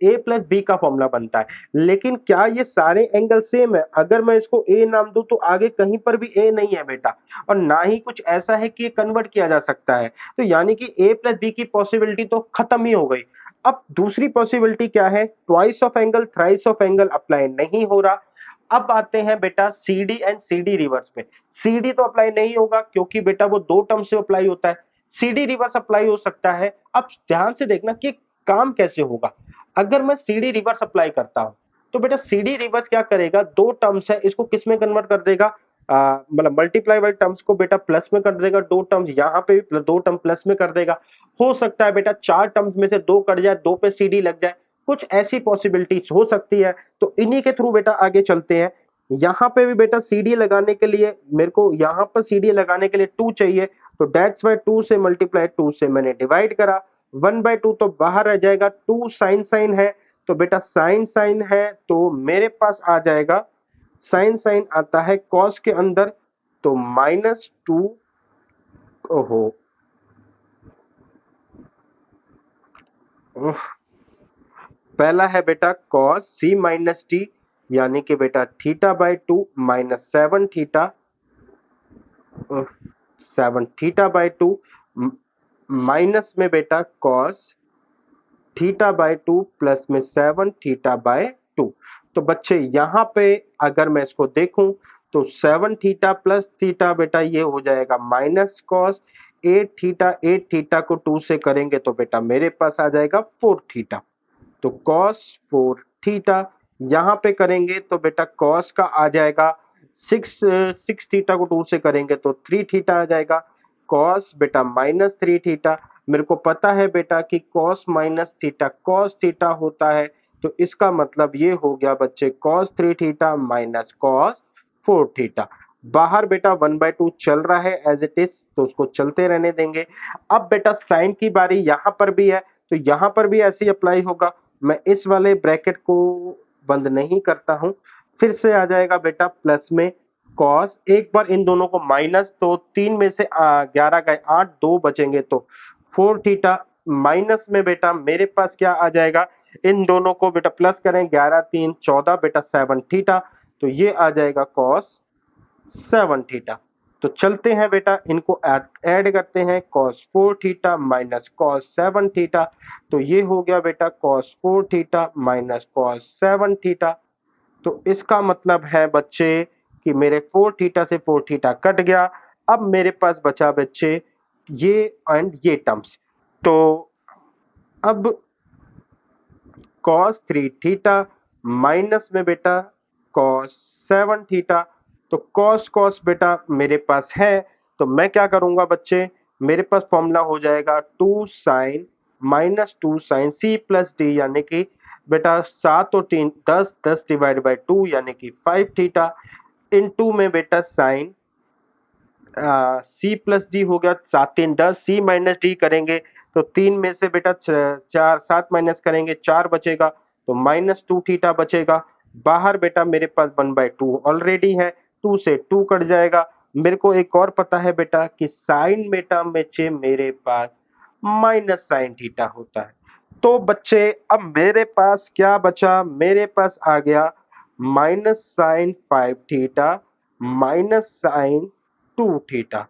ए प्लस बी का फॉर्मूला बनता है, लेकिन क्या ये सारे एंगल सेम है? अगर मैं इसको ए नाम दूं तो आगे कहीं पर भी ए नहीं है बेटा, और ना ही कुछ ऐसा है कि ये कन्वर्ट किया जा सकता है। तो यानी कि a प्लस बी की पॉसिबिलिटी तो खत्म ही हो गई। अब दूसरी पॉसिबिलिटी क्या है, twice of angle thrice of angle apply नहीं हो रहा। अब आते हैं बेटा CD एंड CD रिवर्स पे। CD तो अप्लाई नहीं होगा क्योंकि बेटा वो दो टर्म से अप्लाई होता है। CD रिवर्स अप्लाई हो सकता है। अब ध्यान से देखना कि काम कैसे होगा। अगर मैं CD रिवर्स अप्लाई करता हूं तो बेटा CD रिवर्स क्या करेगा, दो टर्म्स है इसको किस में कन्वर्ट कर देगा, मतलब मल्टीप्लाई वाले टर्म्स को बेटा प्लस में कर देगा, दो टर्म्स यहाँ पे भी दो टर्म प्लस में कर देगा। हो सकता है बेटा चार टर्म्स में से दो कट जाए, दो पे CD लग जाए, कुछ ऐसी पॉसिबिलिटीज हो सकती है। तो इन्हीं के थ्रू बेटा आगे चलते हैं। यहाँ पे भी बेटा CD लगाने के लिए मेरे को यहाँ पर CD लगाने के लिए 2 चाहिए, तो दैट्स वाई 2 से मल्टीप्लाई 2 से मैंने डिवाइड करा, 1/2 तो बाहर रह जाएगा, 2 साइन साइन है तो बेटा साइन साइन है तो मेरे पास आ जाएगा साइन साइन आता है कॉस के अंदर, तो -2। ओहो पहला है बेटा कॉस C माइनस टी, यानी कि बेटा θ/2 -7 थीटा, 7 θ/2 माइनस में बेटा कॉस थीटा बाय 2 प्लस में 7 थीटा बाय 2। तो बच्चे यहाँ पे अगर मैं इसको देखूं तो 7 थीटा प्लस थीटा बेटा ये हो जाएगा माइनस कॉस 8 थीटा को 2 से करेंगे तो बेटा मेरे पास आ जाएगा 4 थीटा। तो कॉस 4 थीटा यहाँ पे करेंगे तो बेटा कॉस का आ जाएगा 6 थीटा को 2 से करेंगे तो 3 थीटा आ जाएगा। कॉस बेटा माइनस 3 थीटा, मेरे को पता है बेटा कि cos minus theta cos theta होता है, तो इसका मतलब ये हो गया बच्चे cos 3 theta minus cos 4 theta. बाहर बेटा 1/2 चल रहा है एज इट इज, तो उसको चलते रहने देंगे। अब बेटा साइन की बारी यहाँ पर भी है, तो यहाँ पर भी ऐसे ही अप्लाई होगा। मैं इस वाले ब्रैकेट को बंद नहीं करता हूं, फिर से आ जाएगा बेटा प्लस में कॉस, एक बार इन दोनों को माइनस, तो 3 में से 11 गए 8, 2 बचेंगे तो 4 थीटा, माइनस में बेटा मेरे पास क्या आ जाएगा, इन दोनों को बेटा प्लस करें 11 3 14 बेटा 7 थीटा, तो ये आ जाएगा कॉस 7 थीटा। तो चलते हैं बेटा इनको ऐड करते हैं, cos 4 theta minus cos 7 theta, तो ये हो गया बेटा cos 4 theta minus cos 7 theta. तो इसका मतलब है बच्चे कि मेरे 4 थीटा से 4 थीटा कट गया। अब मेरे पास बचा बच्चे ये एंड ये टर्म्स, तो अब cos 3 थीटा माइनस में बेटा cos 7 थीटा, तो cos बेटा मेरे पास है, तो मैं क्या करूंगा बच्चे, मेरे पास फॉर्मूला हो जाएगा 2 sine minus 2 sine C plus D, यानी कि बेटा 7 और 3 10, 10 डिवाइड बाई 2 यानी कि 5 थीटा, इनटू में बेटा साइन सी प्लस डी हो गया, 7 3 10, सी माइनस डी करेंगे तो 3 में से बेटा 4 7 माइनस करेंगे 4 बचेगा, तो माइनस 2 थीटा बचेगा। बाहर बेटा मेरे पास 1/2 ऑलरेडी है, 2 से 2 कट जाएगा। मेरे को एक और पता है बेटा कि साइन बेटा बच्चे मेरे पास माइनस साइन थीटा होता है। तो बच्चे अब मेरे पास क्या बचा, मेरे पास आ गया माइनस साइन 5 थीटा माइनस साइन 2 थीटा।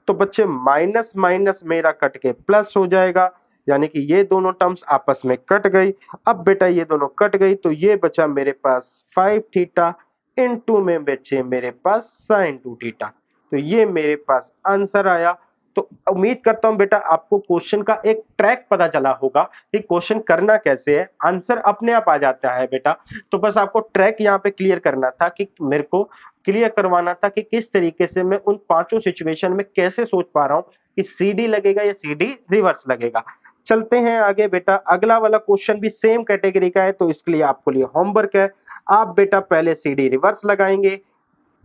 तो बच्चे माइनस माइनस मेरा कट के प्लस हो जाएगा, यानी कि ये दोनों टर्म्स आपस में कट गई। अब बेटा ये दोनों कट गई तो ये बचा मेरे पास 5 थीटा इनटू में बचे मेरे पास साइन 2 थीटा। तो ये मेरे पास आंसर आया। तो उम्मीद करता हूं बेटा आपको क्वेश्चन का एक ट्रैक पता चला होगा कि क्वेश्चन करना कैसे है, आंसर अपने आप आ जाता है बेटा। तो बस आपको ट्रैक यहाँ पे क्लियर करना था, कि मेरे को क्लियर करवाना था कि किस तरीके से मैं उन पांचों सिचुएशन में कैसे सोच पा रहा हूं कि सीडी लगेगा या सीडी रिवर्स लगेगा। चलते हैं आगे बेटा, अगला वाला क्वेश्चन भी सेम कैटेगरी का है, तो इसके लिए आपको लिए होमवर्क है। आप बेटा पहले सीडी रिवर्स लगाएंगे,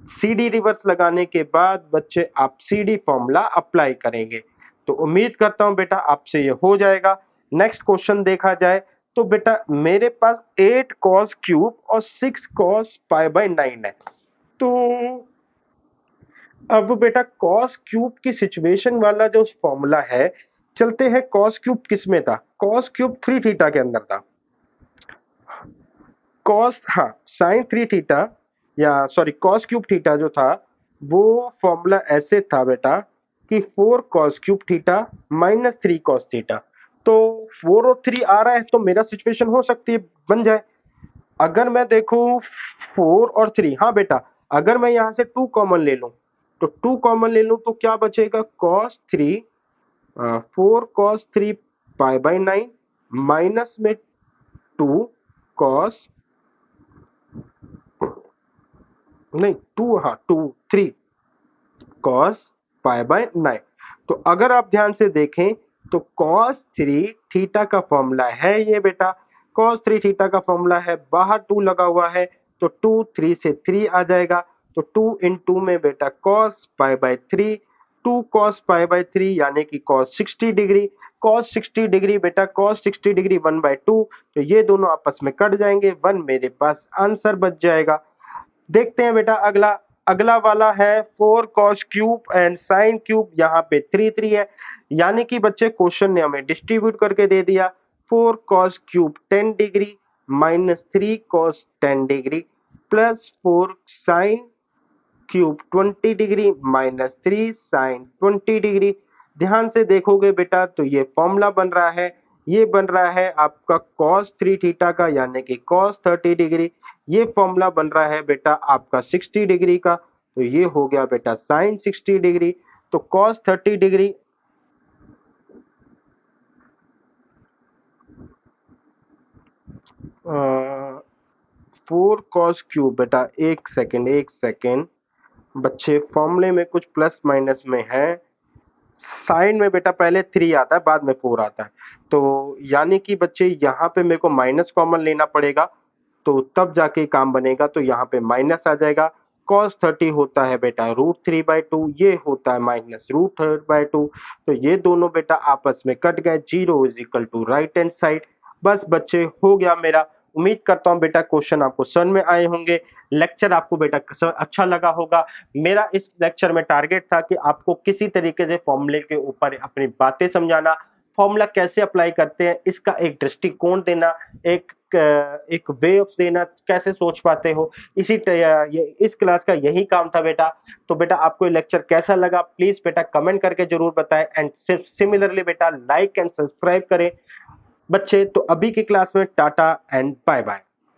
सीडी रिवर्स लगाने के बाद बच्चे आप सीडी फॉर्मूला अप्लाई करेंगे। तो उम्मीद करता हूं बेटा आपसे ये हो जाएगा। नेक्स्ट क्वेश्चन देखा जाए तो बेटा मेरे पास 8 cos क्यूब और 6 cos पाई बाय 9 है। तो अब बेटा cos क्यूब की सिचुएशन वाला जो फॉर्मूला है, चलते हैं cos क्यूब किस में था, cos क्यूब 3 थीटा के अंदर था। cos हाँ sin 3 थीटा या सॉरी cos क्यूब थीटा जो था वो फॉर्मूला ऐसे था बेटा कि 4 cos cube theta minus 3 cos theta. तो 4 और 3 आ रहा है तो मेरा सिचुएशन हो सकती है बन जाए। अगर मैं देखूं 4 और 3, हाँ बेटा अगर मैं यहां से 2 कॉमन ले लूं तो 2 कॉमन ले लूं तो क्या बचेगा cos 3 4 cos 3 pi by 9 minus में 2 cos नहीं 2 हाँ 2 3 cos पाई बाय 9। तो अगर आप ध्यान से देखें तो cos 3 थीटा का फॉर्मूला है ये बेटा, cos 3 थीटा का फॉर्मूला है, बाहर 2 लगा हुआ है तो 2 3 से 3 आ जाएगा, तो 2 इन 2 में बेटा cos pi by 3, 2 cos pi by 3 यानी कि cos 60 डिग्री, cos 60 डिग्री बेटा cos 60 डिग्री 1/2, तो ये दोनों आपस में कट जाएंगे, 1 मेरे पास आंसर बच जाएगा। देखते हैं बेटा अगला, अगला वाला है 4 cos cube and sin cube, यहाँ पे 3 3 है, यानी कि बच्चे क्वेश्चन ने हमें डिस्ट्रीब्यूट करके दे दिया 4 cos cube 10 degree minus 3 cos 10 degree plus 4 sin cube 20 degree minus 3 sin 20 degree. ध्यान से देखोगे बेटा तो ये फॉर्मूला बन रहा है, ये बन रहा है आपका cos 3 थीटा का, यानी कि cos 30 डिग्री। ये फॉर्मूला बन रहा है बेटा आपका 60 डिग्री का, तो ये हो गया बेटा sin 60 डिग्री। तो cos 30 डिग्री 4 cos क्यूब, बेटा एक सेकेंड बच्चे, फॉर्मूले में कुछ प्लस माइनस में है। साइन में बेटा पहले 3 आता है, बाद में 4 आता है, तो यानी कि बच्चे यहाँ पे मेरे को माइनस कॉमन लेना पड़ेगा, तो तब जाके काम बनेगा। तो यहाँ पे माइनस आ जाएगा। cos 30 होता है बेटा √3/2, ये होता है माइनस √3/2। तो ये दोनों बेटा आपस में कट गए, 0 is equal to right hand side. बस बच्चे हो गया मेरा। उम्मीद करता हूँ बेटा क्वेश्चन आपको समझ में आए होंगे, लेक्चर आपको बेटा अच्छा लगा होगा। मेरा इस लेक्चर में टारगेट था कि आपको किसी तरीके से फॉर्मूले के ऊपर अपनी बातें समझाना, फॉर्मूला कैसे अप्लाई करते हैं इसका एक दृष्टिकोण देना, एक वे ऑफ देना, कैसे सोच पाते हो। ये इस क्लास का यही काम था बेटा। तो बेटा आपको ये लेक्चर कैसा लगा प्लीज बेटा कमेंट करके जरूर बताएं, एंड सिमिलरली बेटा लाइक एंड सब्सक्राइब करें बच्चे। तो अभी की क्लास में टाटा एंड बाय बाय।